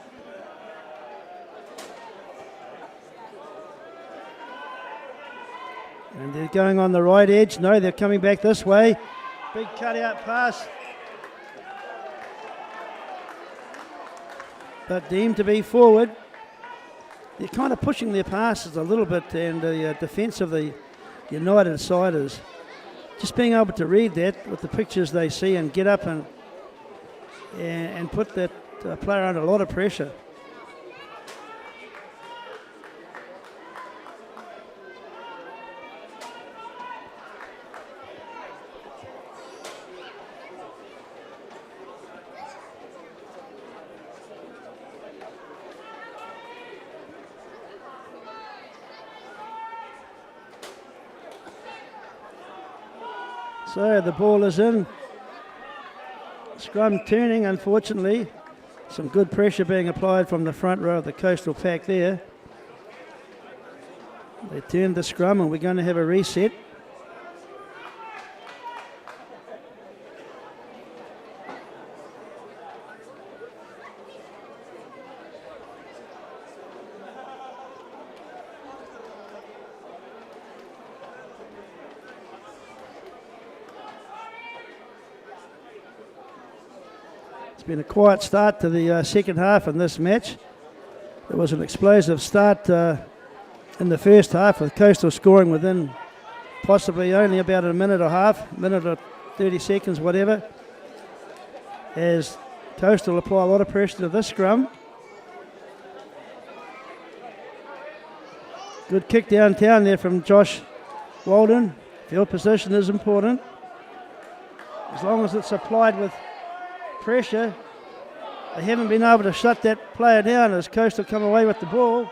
And they're going on the right edge. No, they're coming back this way. Big cutout pass. But deemed to be forward. They're kind of pushing their passes a little bit, and the defence of the United side is just being able to read that with the pictures they see and get up and put that player under a lot of pressure. So the ball is in. Scrum turning, unfortunately. Some good pressure being applied from the front row of the Coastal pack there. They turned the scrum and we're going to have a reset. It's been a quiet start to the second half in this match. There was an explosive start in the first half with Coastal scoring within possibly only about a minute or 30 seconds, whatever, as Coastal apply a lot of pressure to this scrum. Good kick downtown there from Josh Walden. Field position is important. As long as it's applied with pressure, they haven't been able to shut that player down as Coastal come away with the ball.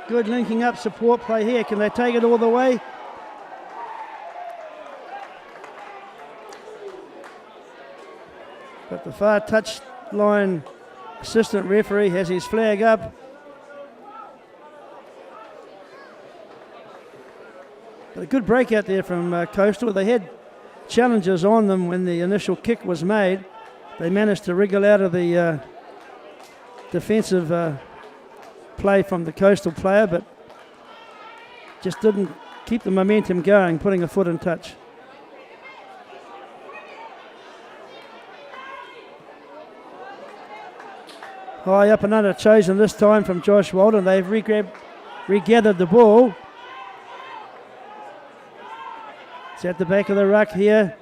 Good linking up support play here. Can they take it all the way? But the far touch line assistant referee has his flag up. But a good break out there from Coastal. They had challenges on them when the initial kick was made. They managed to wriggle out of the defensive play from the Coastal player, but just didn't keep the momentum going, putting a foot in touch. High up and under chosen this time from Josh Walden. They've regathered the ball. It's at the back of the ruck here.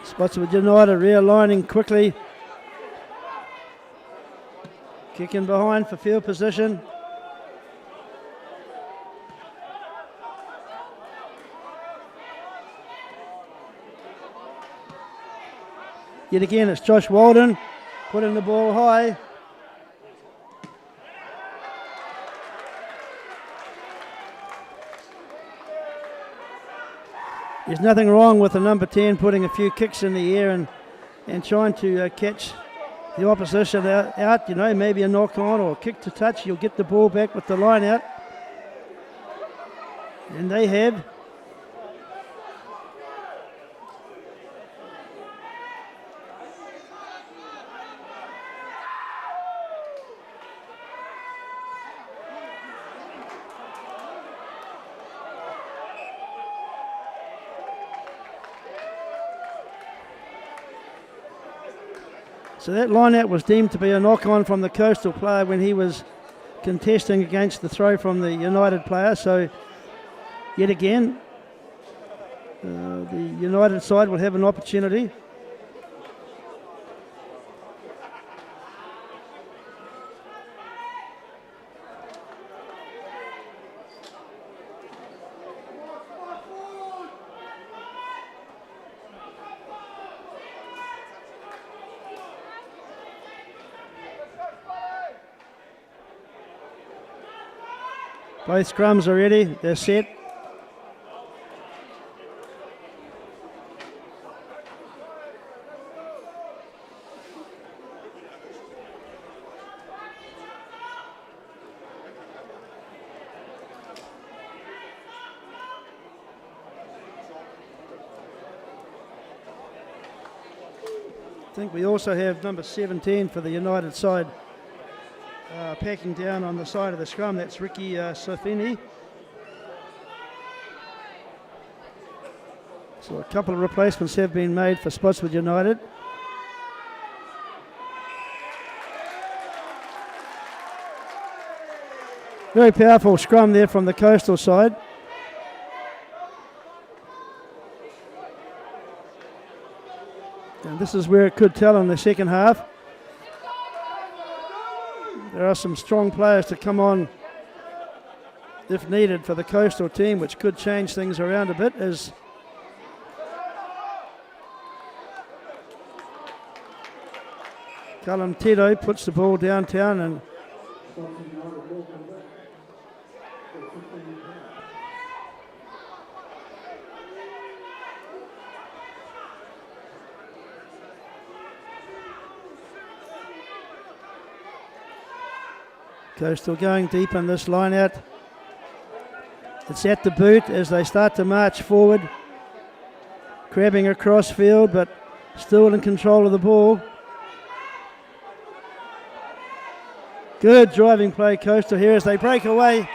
Spotswood United realigning quickly. Kicking behind for field position. Yet again, it's Josh Walden putting the ball high. There's nothing wrong with the number 10 putting a few kicks in the air and trying to catch the opposition out, maybe a knock on or a kick to touch. You'll get the ball back with the line out. And they have. So that line out was deemed to be a knock-on from the Coastal player when he was contesting against the throw from the United player. So yet again, the United side will have an opportunity. Both scrums are ready, they're set. I think we also have number 17 for the United side. Packing down on the side of the scrum, that's Ricky Sofini. So a couple of replacements have been made for Spotswood United. Very powerful scrum there from the Coastal side. And this is where it could tell in the second half. There are some strong players to come on if needed for the Coastal team, which could change things around a bit as Callum Tito puts the ball downtown and Coastal going deep in this line out. It's at the boot as they start to march forward. Crabbing across field, but still in control of the ball. Good driving play, Coastal, here as they break away.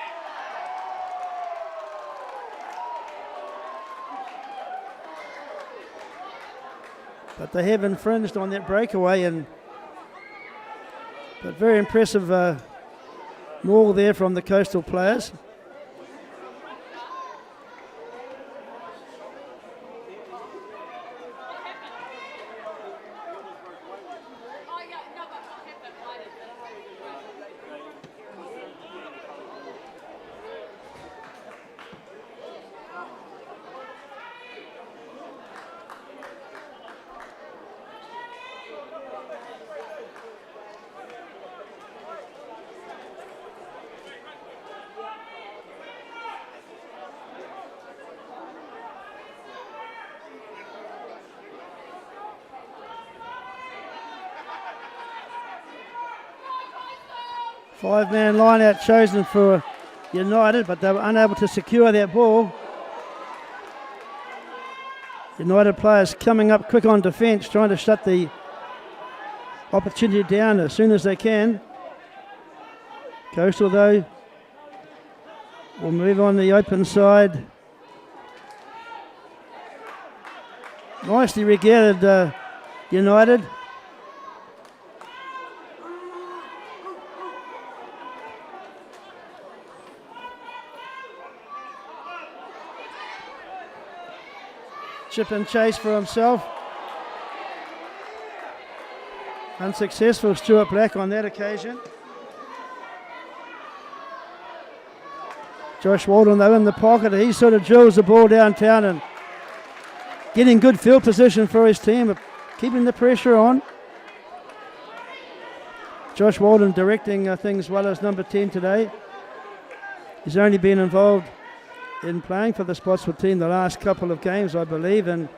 But they have infringed on that breakaway, but very impressive maul there from the Coastal players. Five-man line-out chosen for United, but they were unable to secure that ball. United players coming up quick on defence, trying to shut the opportunity down as soon as they can. Coastal, though, will move on the open side. Nicely regathered United. Chip and chase for himself. Unsuccessful, Stuart Black on that occasion. Josh Walden, though, in the pocket. He sort of drills the ball downtown and getting good field position for his team. A keeping the pressure on. Josh Walden directing things well as number 10 today. He's only been involved in playing for the Spotswood team the last couple of games, I believe, and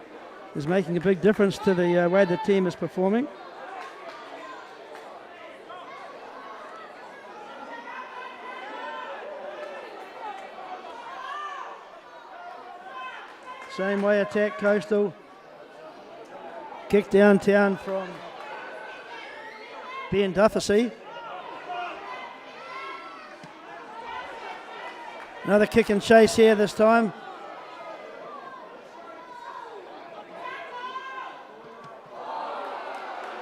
is making a big difference to the way the team is performing. Same way attack Coastal. Kick downtown from Ben Dufficy. Another kick and chase here this time.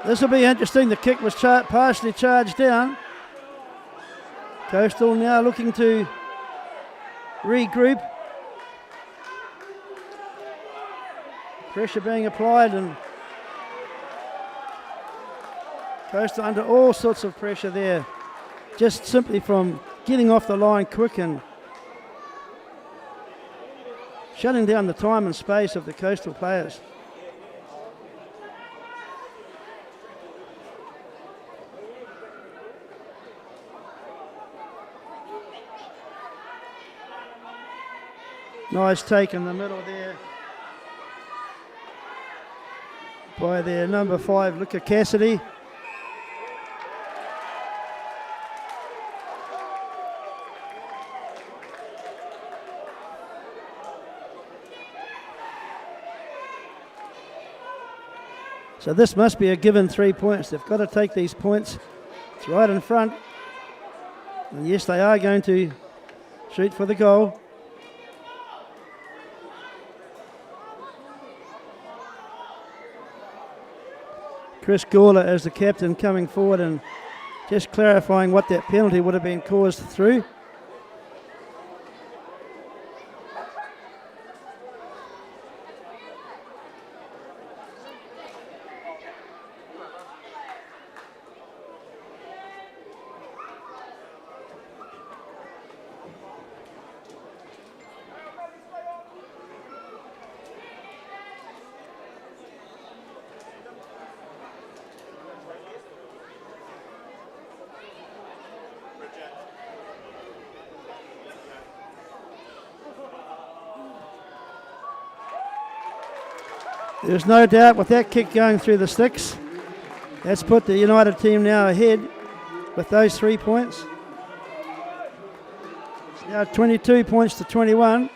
This will be interesting. The kick was partially charged down. Coastal now looking to regroup. Pressure being applied and Coastal under all sorts of pressure there. Just simply from getting off the line quick and shutting down the time and space of the Coastal players. Nice take in the middle there by their number 5, Luca Cassidy. So this must be a given 3 points. They've got to take these points. It's right in front. And yes, they are going to shoot for the goal. Chris Gawler as the captain coming forward and just clarifying what that penalty would have been caused through. There's no doubt with that kick going through the sticks, that's put the United team now ahead with those 3 points. It's now 22 points to 21.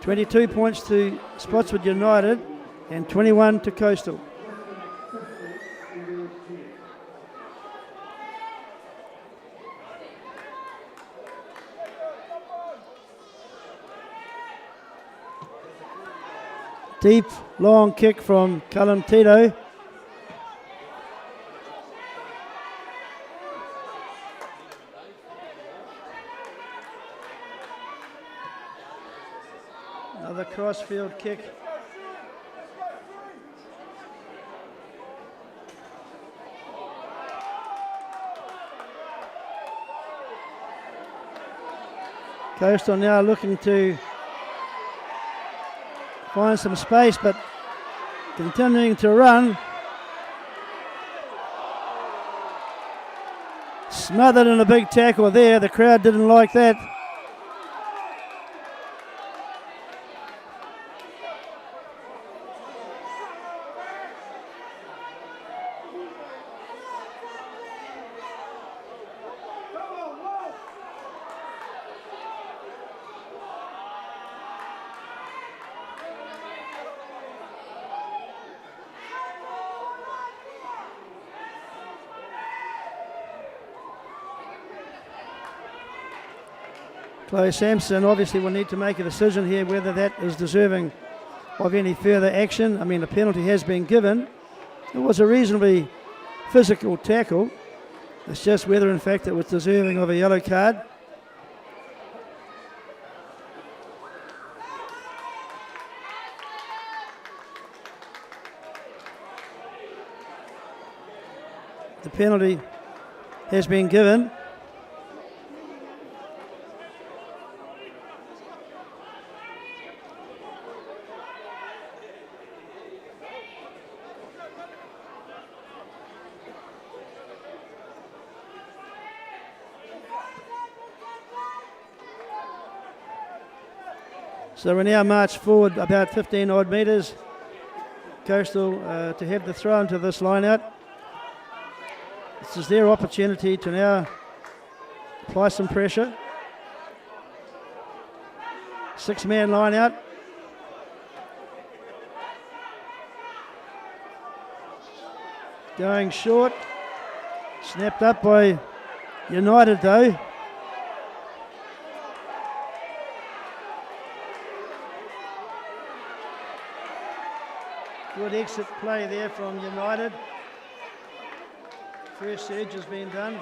22 points to Spotswood United and 21 to Coastal. Deep, long kick from Callum Tito. Another crossfield kick. Coastal now looking to find some space, but continuing to run. Smothered in a big tackle there. The crowd didn't like that. Chloe Sampson obviously will need to make a decision here whether that is deserving of any further action. I mean, a penalty has been given. It was a reasonably physical tackle. It's just whether in fact it was deserving of a yellow card. The penalty has been given. So we now march forward about 15 odd metres. Coastal to have the throw into this line out. This is their opportunity to now apply some pressure. 6-man line out. Going short. Snapped up by United though. Good exit play there from United. First surge has been done.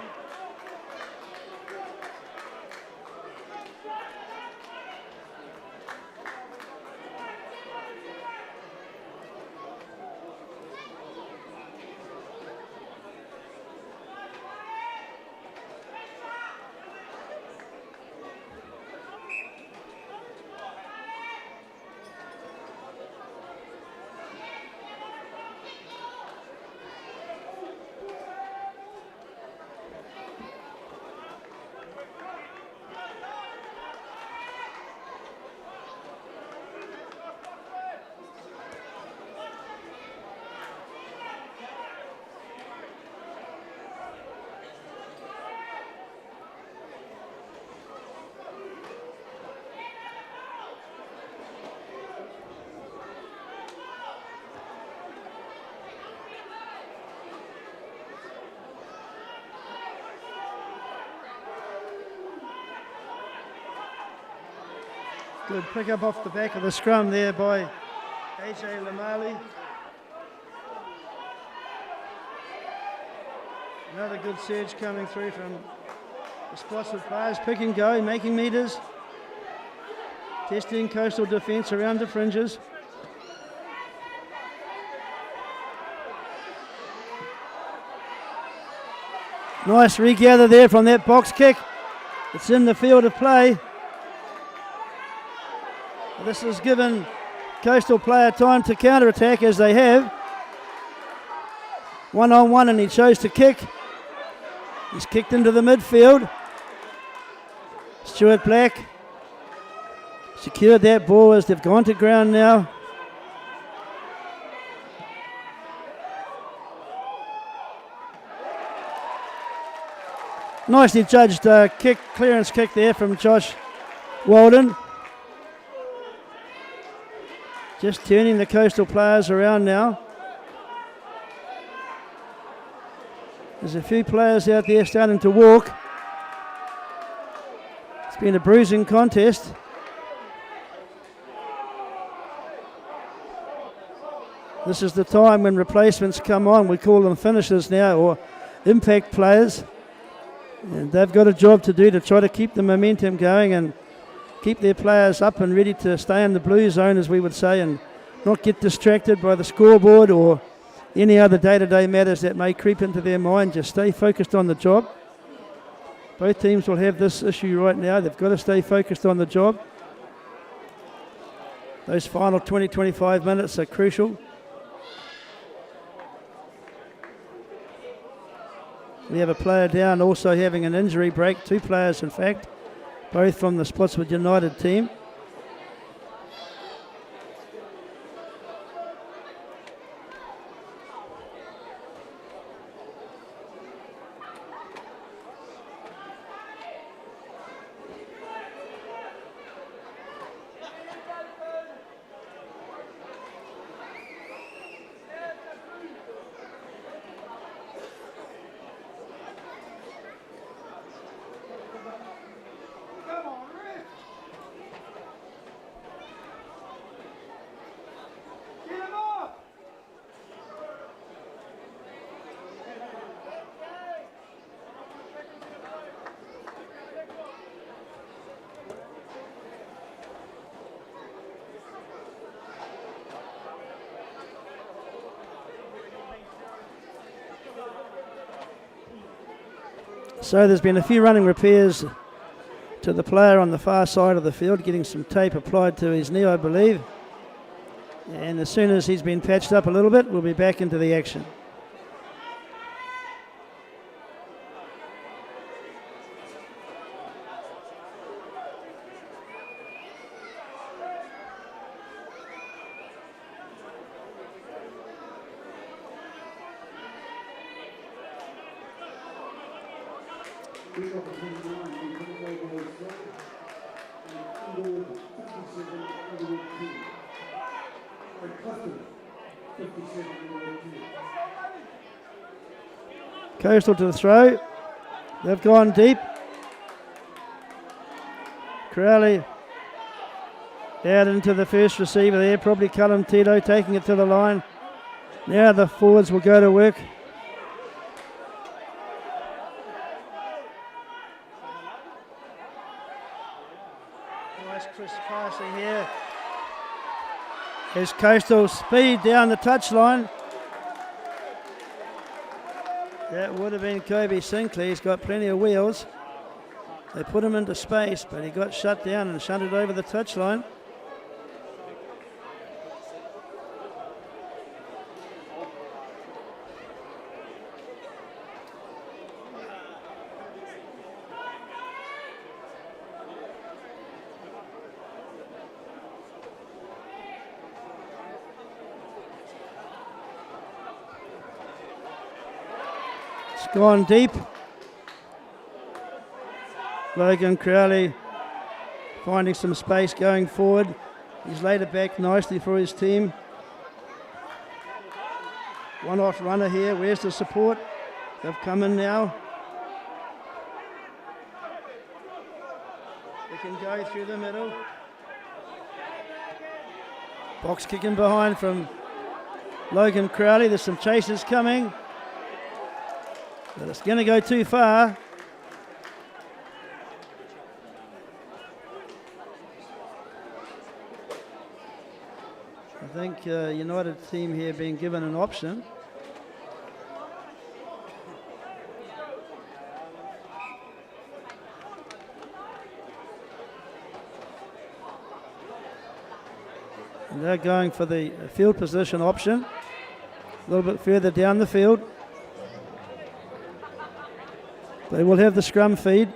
Good pick up off the back of the scrum there by AJ Lamali. Another good surge coming through from the Spotswood players. Pick and go, making metres. Testing Coastal defence around the fringes. Nice regather there from that box kick. It's in the field of play. This has given Coastal player time to counter-attack as they have. 1-on-1 and he chose to kick. He's kicked into the midfield. Stuart Black secured that ball as they've gone to ground now. Nicely judged clearance kick there from Josh Walden. Just turning the Coastal players around now. There's a few players out there starting to walk. It's been a bruising contest. This is the time when replacements come on. We call them finishers now, or impact players. And they've got a job to do to try to keep the momentum going and keep their players up and ready to stay in the blue zone, as we would say, and not get distracted by the scoreboard or any other day-to-day matters that may creep into their mind. Just stay focused on the job. Both teams will have this issue right now. They've got to stay focused on the job. Those final 20-25 minutes are crucial. We have a player down, also having an injury break. 2 players, in fact, both from the Spotswood United team. So there's been a few running repairs to the player on the far side of the field, getting some tape applied to his knee, I believe. And as soon as he's been patched up a little bit, we'll be back into the action. Coastal to the throw. They've gone deep. Crowley out into the first receiver there. Probably Callum Tito taking it to the line. Now the forwards will go to work. Nice crisp passing here. There's Coastal speed down the touchline. That would have been Kobe Sinclair. He's got plenty of wheels. They put him into space, but he got shut down and shunted over the touchline. It's gone deep. Logan Crowley finding some space going forward. He's laid it back nicely for his team. One off runner here. Where's the support? They've come in now. They can go through the middle. Box kicking behind from Logan Crowley. There's some chasers coming. But it's going to go too far. I think United team here being given an option. And they're going for the field position option. A little bit further down the field. They will have the scrum feed.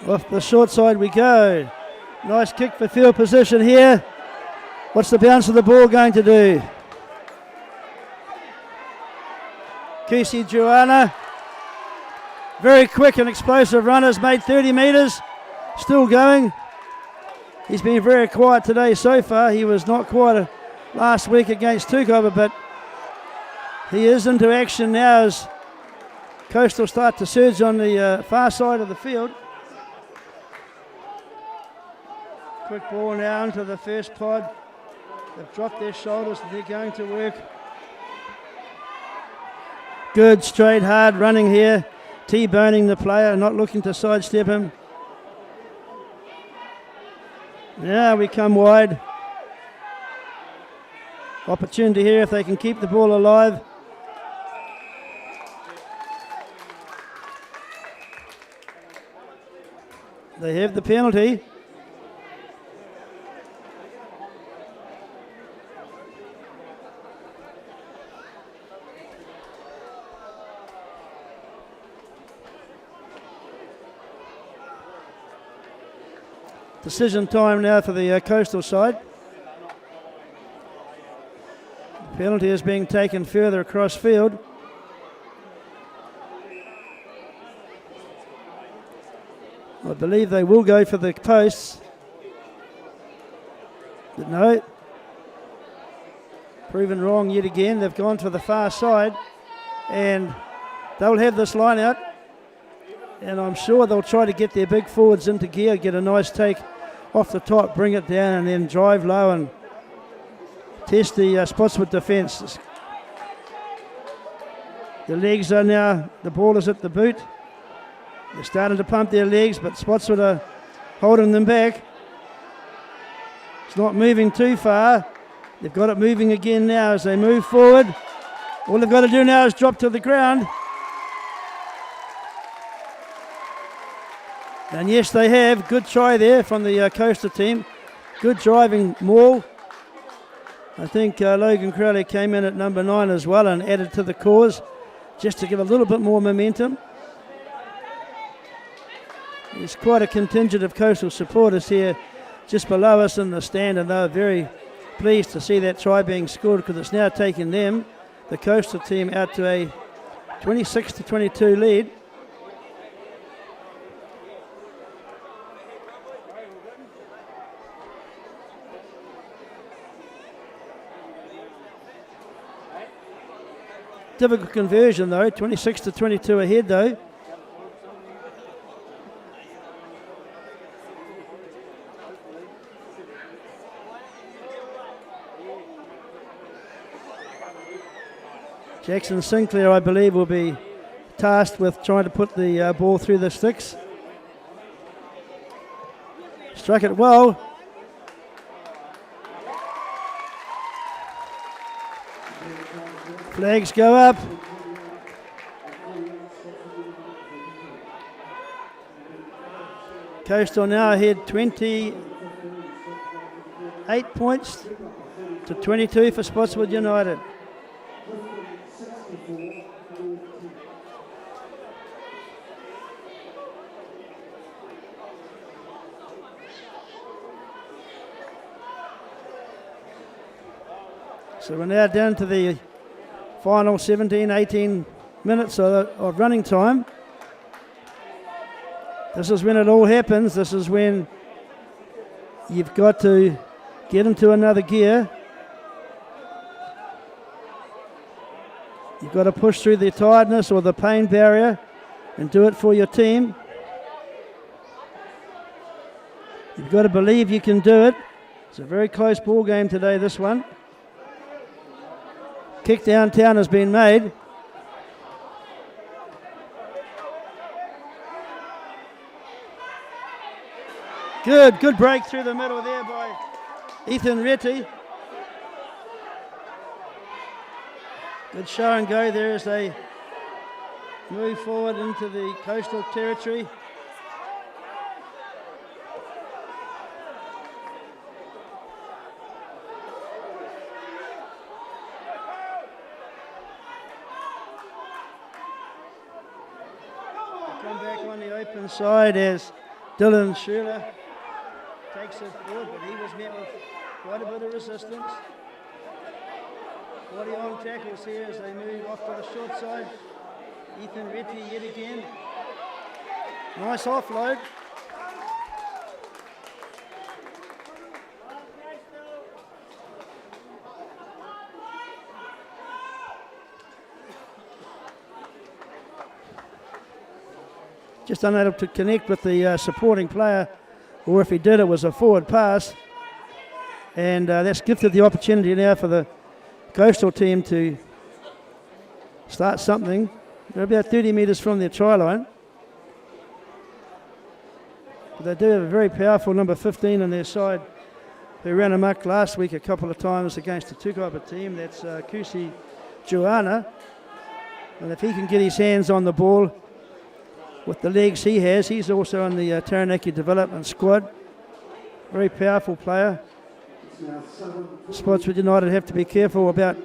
Off the short side we go. Nice kick for field position here. What's the bounce of the ball going to do? Kusi Joanna. Very quick and explosive runners, made 30 metres. Still going. He's been very quiet today so far. He was not quite last week against Tukova, but he is into action now as Coastal start to surge on the far side of the field. Quick ball now into the first pod. They've dropped their shoulders and they're going to work. Good, straight, hard running here. T-boning the player, not looking to sidestep him. Now we come wide. Opportunity here if they can keep the ball alive. They have the penalty. Decision time now for the Coastal side. The penalty is being taken further across field. I believe they will go for the posts. But no. Proven wrong yet again. They've gone for the far side. And they'll have this line out. And I'm sure they'll try to get their big forwards into gear, get a nice take off the top, bring it down and then drive low and test the Spotswood defence. The legs are now, the ball is at the boot. They're starting to pump their legs, but Spotswood are holding them back. It's not moving too far. They've got it moving again now as they move forward. All they've got to do now is drop to the ground. And yes, they have. Good try there from the Coastal team. Good driving maul. I think Logan Crowley came in at number 9 as well and added to the cause just to give a little bit more momentum. There's quite a contingent of Coastal supporters here just below us in the stand, and they're very pleased to see that try being scored because it's now taken them, the Coastal team, out to a 26-22 lead. Difficult conversion though, 26-22 ahead though. Jackson Sinclair, I believe, will be tasked with trying to put the ball through the sticks. Struck it well. Flags go up. Coastal now ahead 28 points to 22 for Spotswood United. So we're now down to the final 17, 18 minutes of running time. This is when it all happens. This is when you've got to get into another gear. You've got to push through the tiredness or the pain barrier and do it for your team. You've got to believe you can do it. It's a very close ball game today, this one. Kick downtown has been made. Good break through the middle there by Ethan Retty. Good show and go there as they move forward into the Coastal territory. Come back on the open side as Dylan Schuler takes it forward, but he was met with quite a bit of resistance. 40 on tackles here as they move off to the short side. Ethan Retty yet again. Nice offload. Just unable to connect with the supporting player, or if he did, it was a forward pass. And that's gifted the opportunity now for the Coastal team to start something. They're about 30 metres from their try line. But they do have a very powerful number 15 on their side, who ran amok last week a couple of times against the Tukapa team. That's Kusi Joanna. And if he can get his hands on the ball with the legs he has, he's also on the Taranaki development squad. Very powerful player. Spotswood United have to be careful about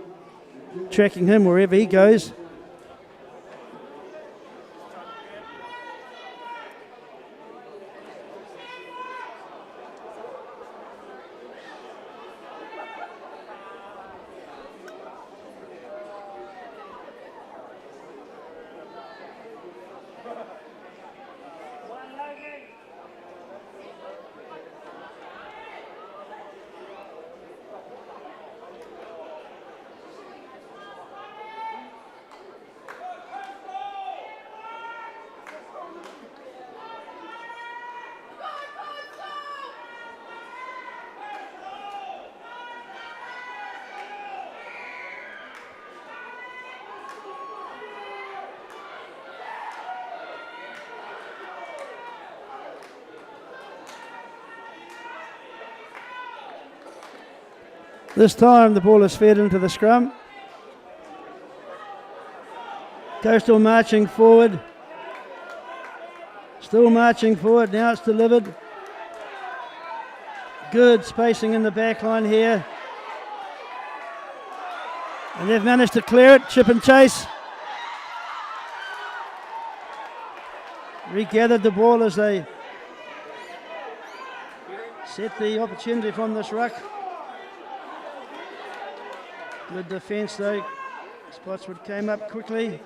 tracking him wherever he goes. This time the ball is fed into the scrum. Coastal marching forward. Still marching forward. Now it's delivered. Good spacing in the back line here. And they've managed to clear it. Chip and chase. Regathered the ball as they set the opportunity from this ruck. Good defence though. Spotswood came up quickly.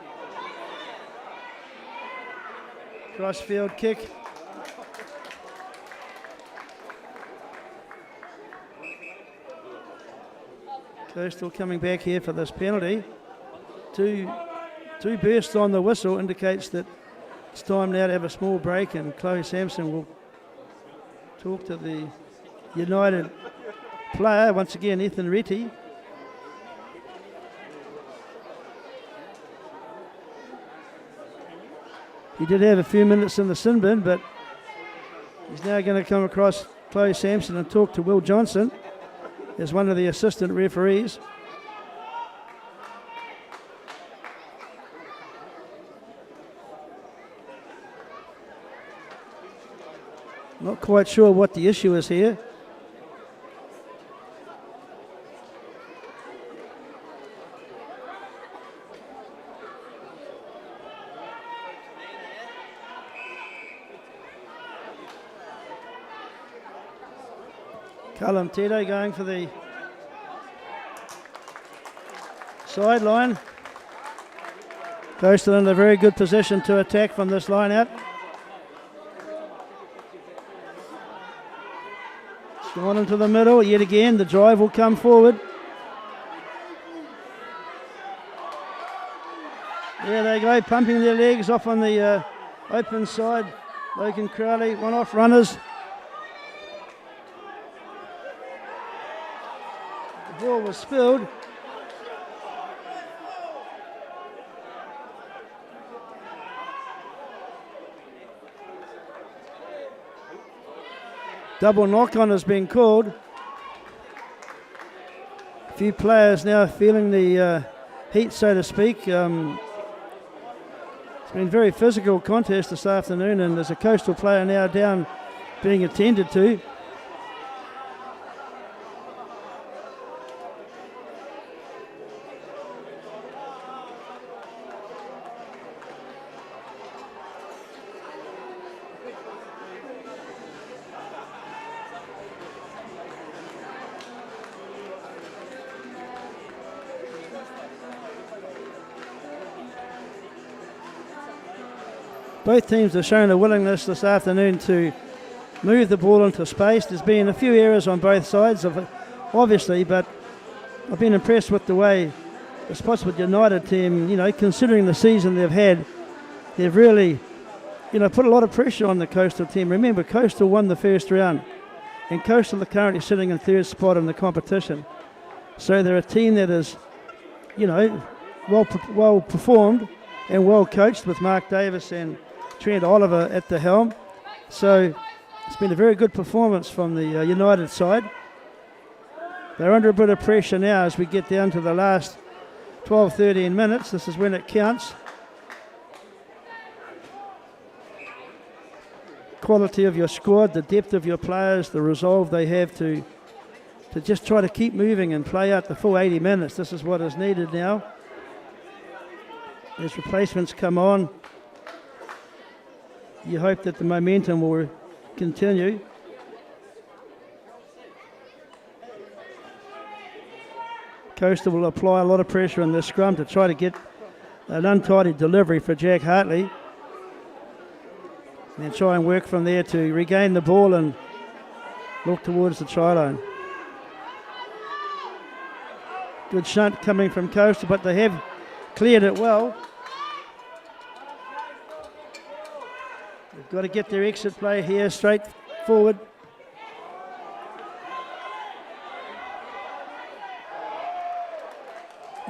Crossfield kick. Coastal coming back here for this penalty. Two bursts on the whistle indicates that it's time now to have a small break, and Chloe Sampson will talk to the United player, once again Ethan Retty. He did have a few minutes in the sin bin, but he's now going to come across Chloe Sampson and talk to Will Johnson as one of the assistant referees. Not quite sure what the issue is here. Callum Tito going for the sideline. Coastal in a very good position to attack from this line out. It's gone into the middle yet again. The drive will come forward. There they go, pumping their legs off on the open side. Logan Crowley, one off runners. The ball was spilled. Double knock-on has been called. A few players now feeling the heat, so to speak. It's been a very physical contest this afternoon, and there's a Coastal player now down being attended to. Both teams have shown a willingness this afternoon to move the ball into space. There's been a few errors on both sides, obviously, but I've been impressed with the way the Spotswood United team, considering the season they've had, they've really, put a lot of pressure on the Coastal team. Remember, Coastal won the first round, and Coastal are currently sitting in third spot in the competition. So they're a team that is, well performed and well coached with Mark Davis and Trent Oliver at the helm. So it's been a very good performance from the United side. They're under a bit of pressure now as we get down to the last 12-13 minutes. This is when it counts. Quality of your squad, the depth of your players, the resolve they have to just try to keep moving and play out the full 80 minutes. This is what is needed now. As replacements come on, you hope that the momentum will continue. Coastal will apply a lot of pressure on this scrum to try to get an untidy delivery for Jack Hartley. And then try and work from there to regain the ball and look towards the try line. Good shunt coming from Coastal, but they have cleared it well. They've got to get their exit play here straight forward.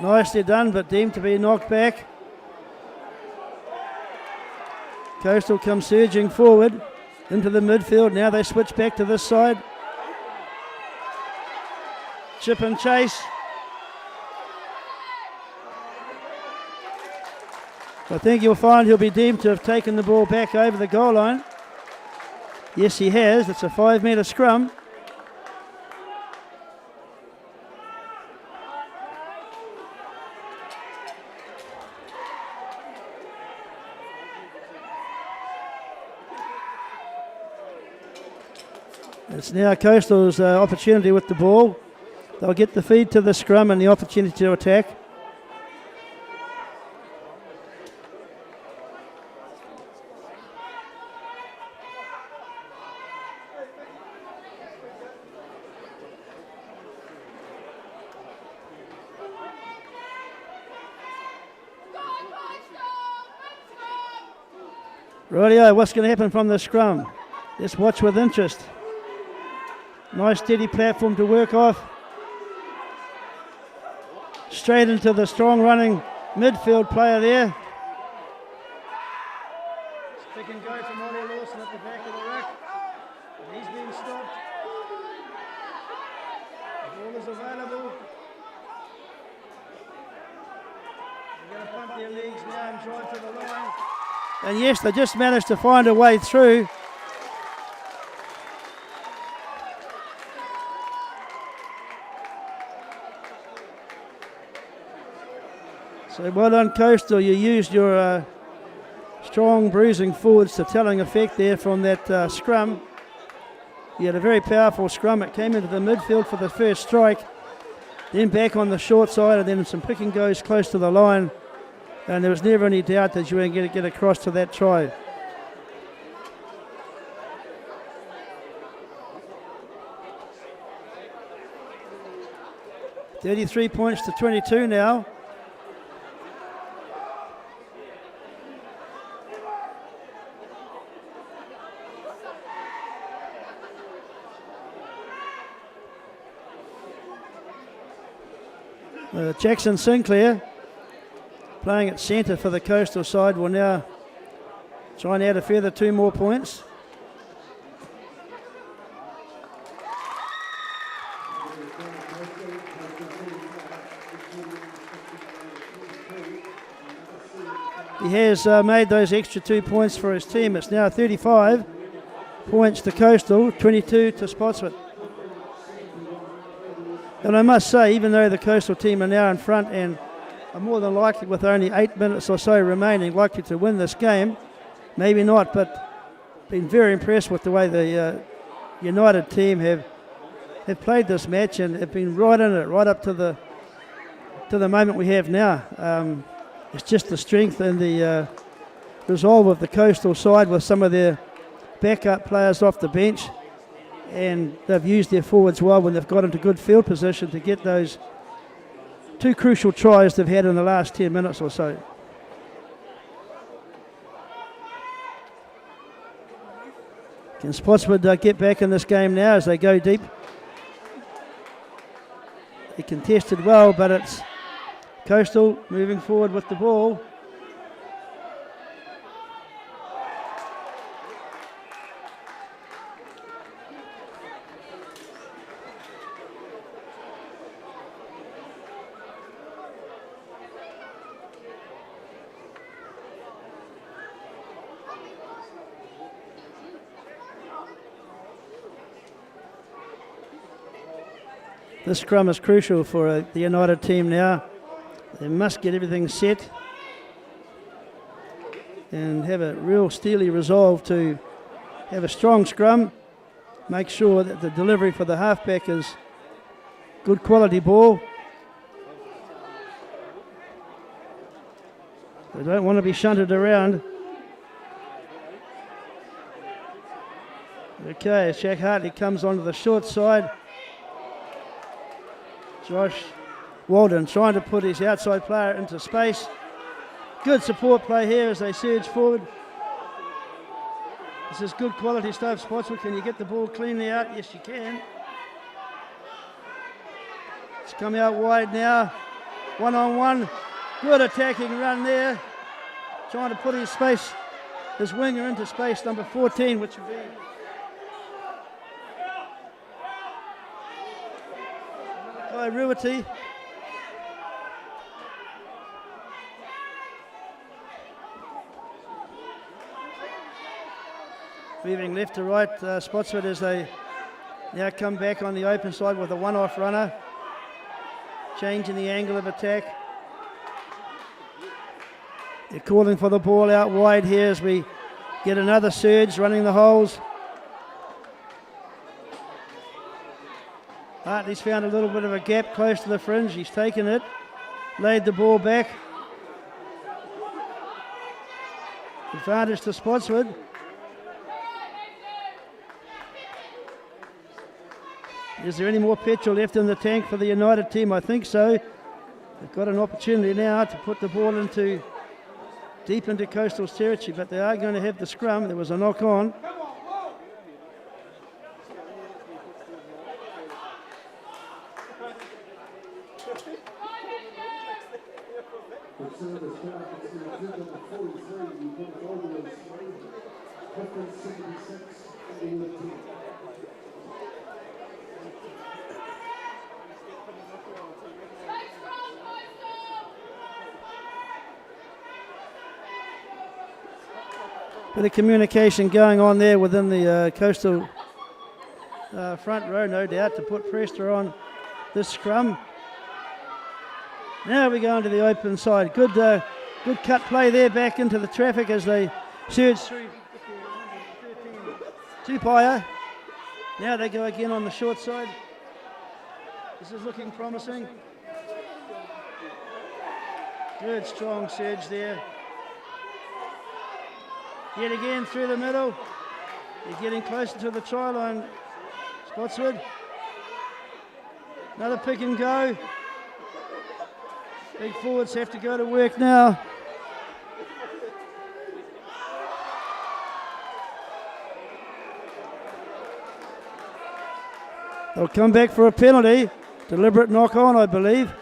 Nicely done, but deemed to be knocked back. Coastal comes surging forward into the midfield. Now they switch back to this side. Chip and chase. I think you'll find he'll be deemed to have taken the ball back over the goal line. Yes, he has. It's a 5-metre scrum. It's now Coastal's opportunity with the ball. They'll get the feed to the scrum and the opportunity to attack. Rightio, what's going to happen from the scrum? Let's watch with interest. Nice steady platform to work off. Straight into the strong running midfield player there. Pick and go from Ollie Lawson at the back of the ruck. And he's been stopped. The ball is available. They're going to pump their legs now and drive to the line. And yes, they just managed to find a way through. So well done, Coastal. You used your strong bruising forwards to telling effect there from that scrum. You had a very powerful scrum. It came into the midfield for the first strike, then back on the short side, and then some pick and goes close to the line. And there was never any doubt that you were going to get across to that try. $33 points to 22 now. Jackson Sinclair, playing at centre for the Coastal side, will now try and add a further 2 more points. He has made those extra 2 points for his team. It's now 35 points to Coastal, 22 to Spotswood. And I must say, even though the Coastal team are now in front and are more than likely, with only 8 minutes or so remaining, likely to win this game, maybe not, but been very impressed with the way the United team have played this match and have been right in it, right up to the moment we have now. It's just the strength and the resolve of the Coastal side with some of their backup players off the bench. And they've used their forwards well when they've got into good field position to get those 2 crucial tries they've had in the last 10 minutes or so. Can Spotswood get back in this game now as they go deep? They contested well, but it's Coastal moving forward with the ball. This scrum is crucial for the United team now. They must get everything set and have a real steely resolve to have a strong scrum, make sure that the delivery for the halfback is good quality ball. They don't want to be shunted around. Okay, Jack Hartley comes onto the short side. Josh Walden trying to put his outside player into space. Good support play here as they surge forward. This is good quality stuff. Spotswood, can you get the ball cleanly out? Yes, you can. It's coming out wide now. 1-on-1. Good attacking run there. Trying to put his winger into space, number 14, which would be Ruity. moving left to right. Spotswood as they now come back on the open side with a one-off runner. Changing the angle of attack. They're calling for the ball out wide here as we get another surge running the holes. Hartley's found a little bit of a gap close to the fringe. He's taken it, laid the ball back. Advantage to Spotswood. Is there any more petrol left in the tank for the United team? I think so. They've got an opportunity now to put the ball deep into Coastal's territory, but they are going to have the scrum. There was a knock on. Bit of communication going on there within the Coastal front row, no doubt, to put pressure on this scrum. Now we go into the open side. Good cut play there back into the traffic as they surge through Tupaya. Now they go again on the short side. This is looking promising. Good strong surge there. Yet again through the middle. They're getting closer to the try line, Spotswood. Another pick and go. Big forwards have to go to work now. They'll come back for a penalty. Deliberate knock on, I believe.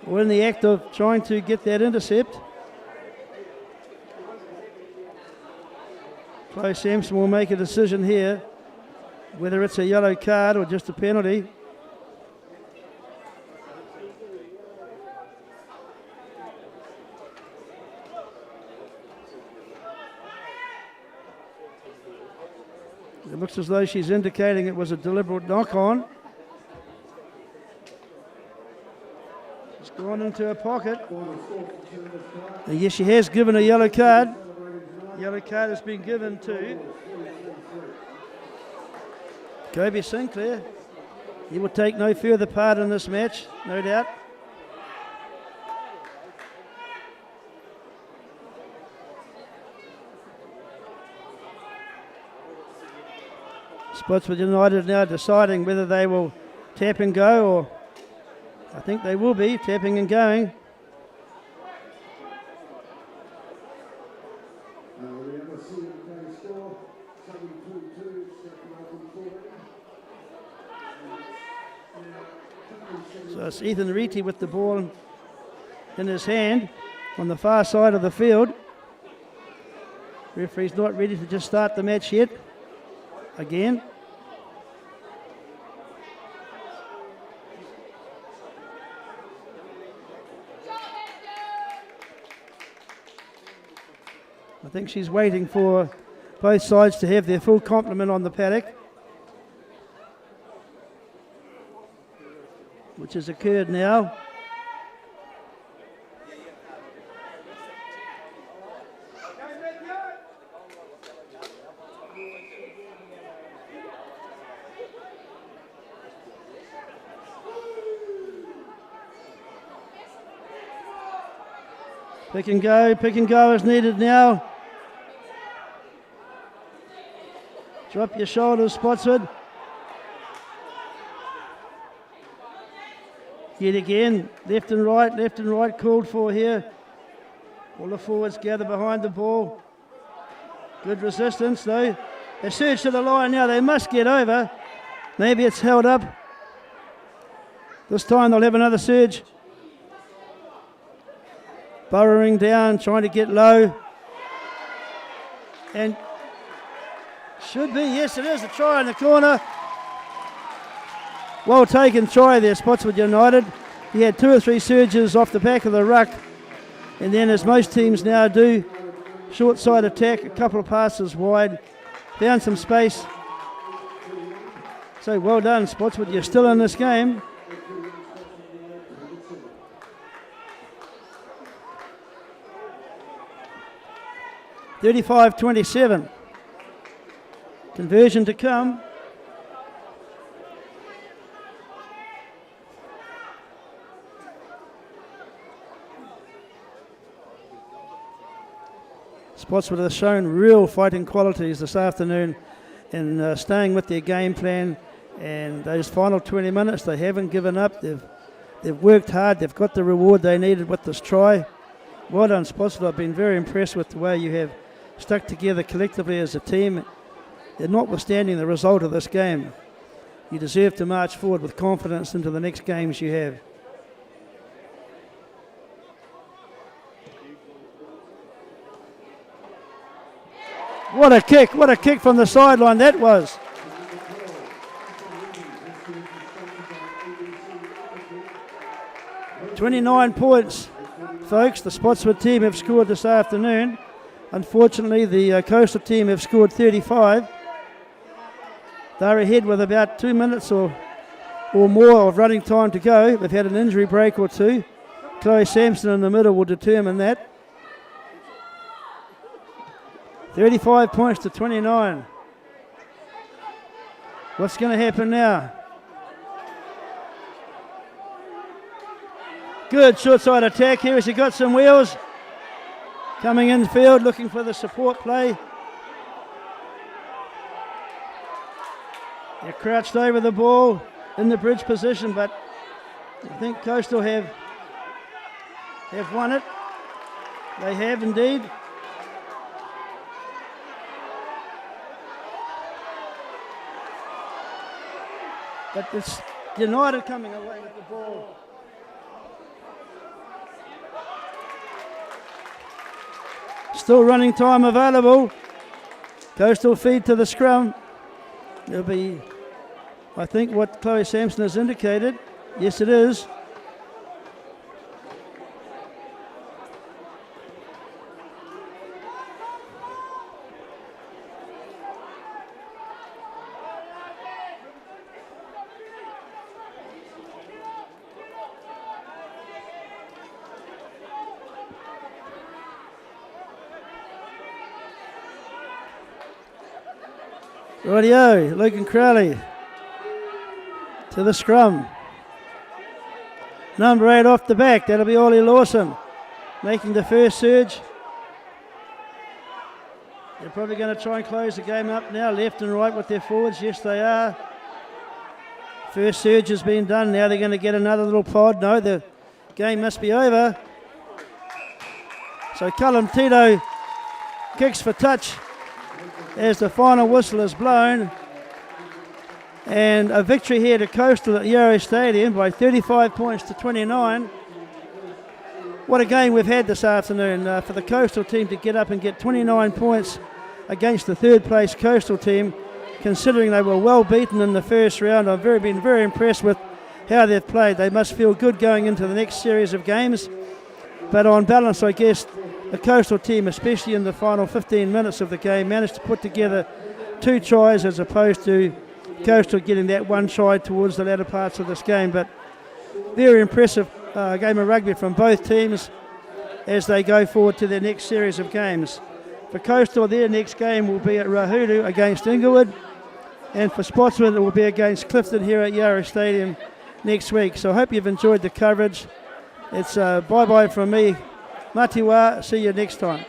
We're in the act of trying to get that intercept. Chloe Sampson will make a decision here, whether it's a yellow card or just a penalty. It looks as though she's indicating it was a deliberate knock-on. She's gone into her pocket. And yes, she has given a yellow card. Yellow card has been given to Kobe Sinclair. He will take no further part in this match, no doubt. Spotswood United now deciding whether they will tap and go, or I think they will be tapping and going. So it's Ethan Reety with the ball in his hand on the far side of the field. Referee's not ready to just start the match yet. Again. I think she's waiting for both sides to have their full complement on the paddock, which has occurred now. Pick and go is needed now. Drop your shoulders, Spotswood. Yet again, left and right called for here. All the forwards gather behind the ball. Good resistance though. They surge to the line now, they must get over. Maybe it's held up. This time they'll have another surge. Burrowing down, trying to get low. And should be, yes it is, a try in the corner. Well taken try there, Spotswood United. He had 2 or 3 surges off the back of the ruck. And then, as most teams now do, Short side attack, a couple of passes wide, found some space. So well done, Spotswood. You're still in this game. (35-27). Conversion to come. Spotswood have shown real fighting qualities this afternoon in staying with their game plan, and those final 20 minutes they haven't given up. They've worked hard. They've got the reward they needed with this try. Well done, Spotswood. I've been very impressed with the way you have stuck together collectively as a team, and notwithstanding the result of this game, you deserve to march forward with confidence into the next games you have. What a kick from the sideline that was. (29 points, folks. The Spotswood team have scored this afternoon. Unfortunately, the Coastal team have scored 35. They're ahead with about 2 minutes or more of running time to go. They've had an injury break or two. Chloe Sampson in the middle will determine that. 35 points to 29. What's going to happen now? Good short side attack here as he got some wheels. Coming in field looking for the support play. They're crouched over the ball in the bridge position, but I think Coastal have won it. They have indeed. But it's United coming away with the ball. Still running time available. Coastal feed to the scrum. It'll be, I think, what Chloe Sampson has indicated. Yes, it is. Rightio, Luke and Crowley to the scrum. Number 8 off the back, that'll be Ollie Lawson making the first surge. They're probably going to try and close the game up now, left and right with their forwards. Yes, they are. First surge has been done, now they're going to get another little pod. No, the game must be over. So Callum Tito kicks for touch as the final whistle is blown, and a victory here to Coastal at Yarra Stadium by 35 points to 29. What a game we've had this afternoon for the Coastal team to get up and get 29 points against the third place Coastal team, considering they were well beaten in the first round. I've been very impressed with how they've played. They must feel good going into the next series of games, but on balance I guess the Coastal team, especially in the final 15 minutes of the game, managed to put together 2 tries as opposed to Coastal getting that 1 try towards the latter parts of this game. But very impressive game of rugby from both teams as they go forward to their next series of games. For Coastal, their next game will be at Rahulu against Inglewood, and for Spotswood it will be against Clifton here at Yarra Stadium next week. So I hope you've enjoyed the coverage. It's bye-bye from me. Matiwa, see you next time.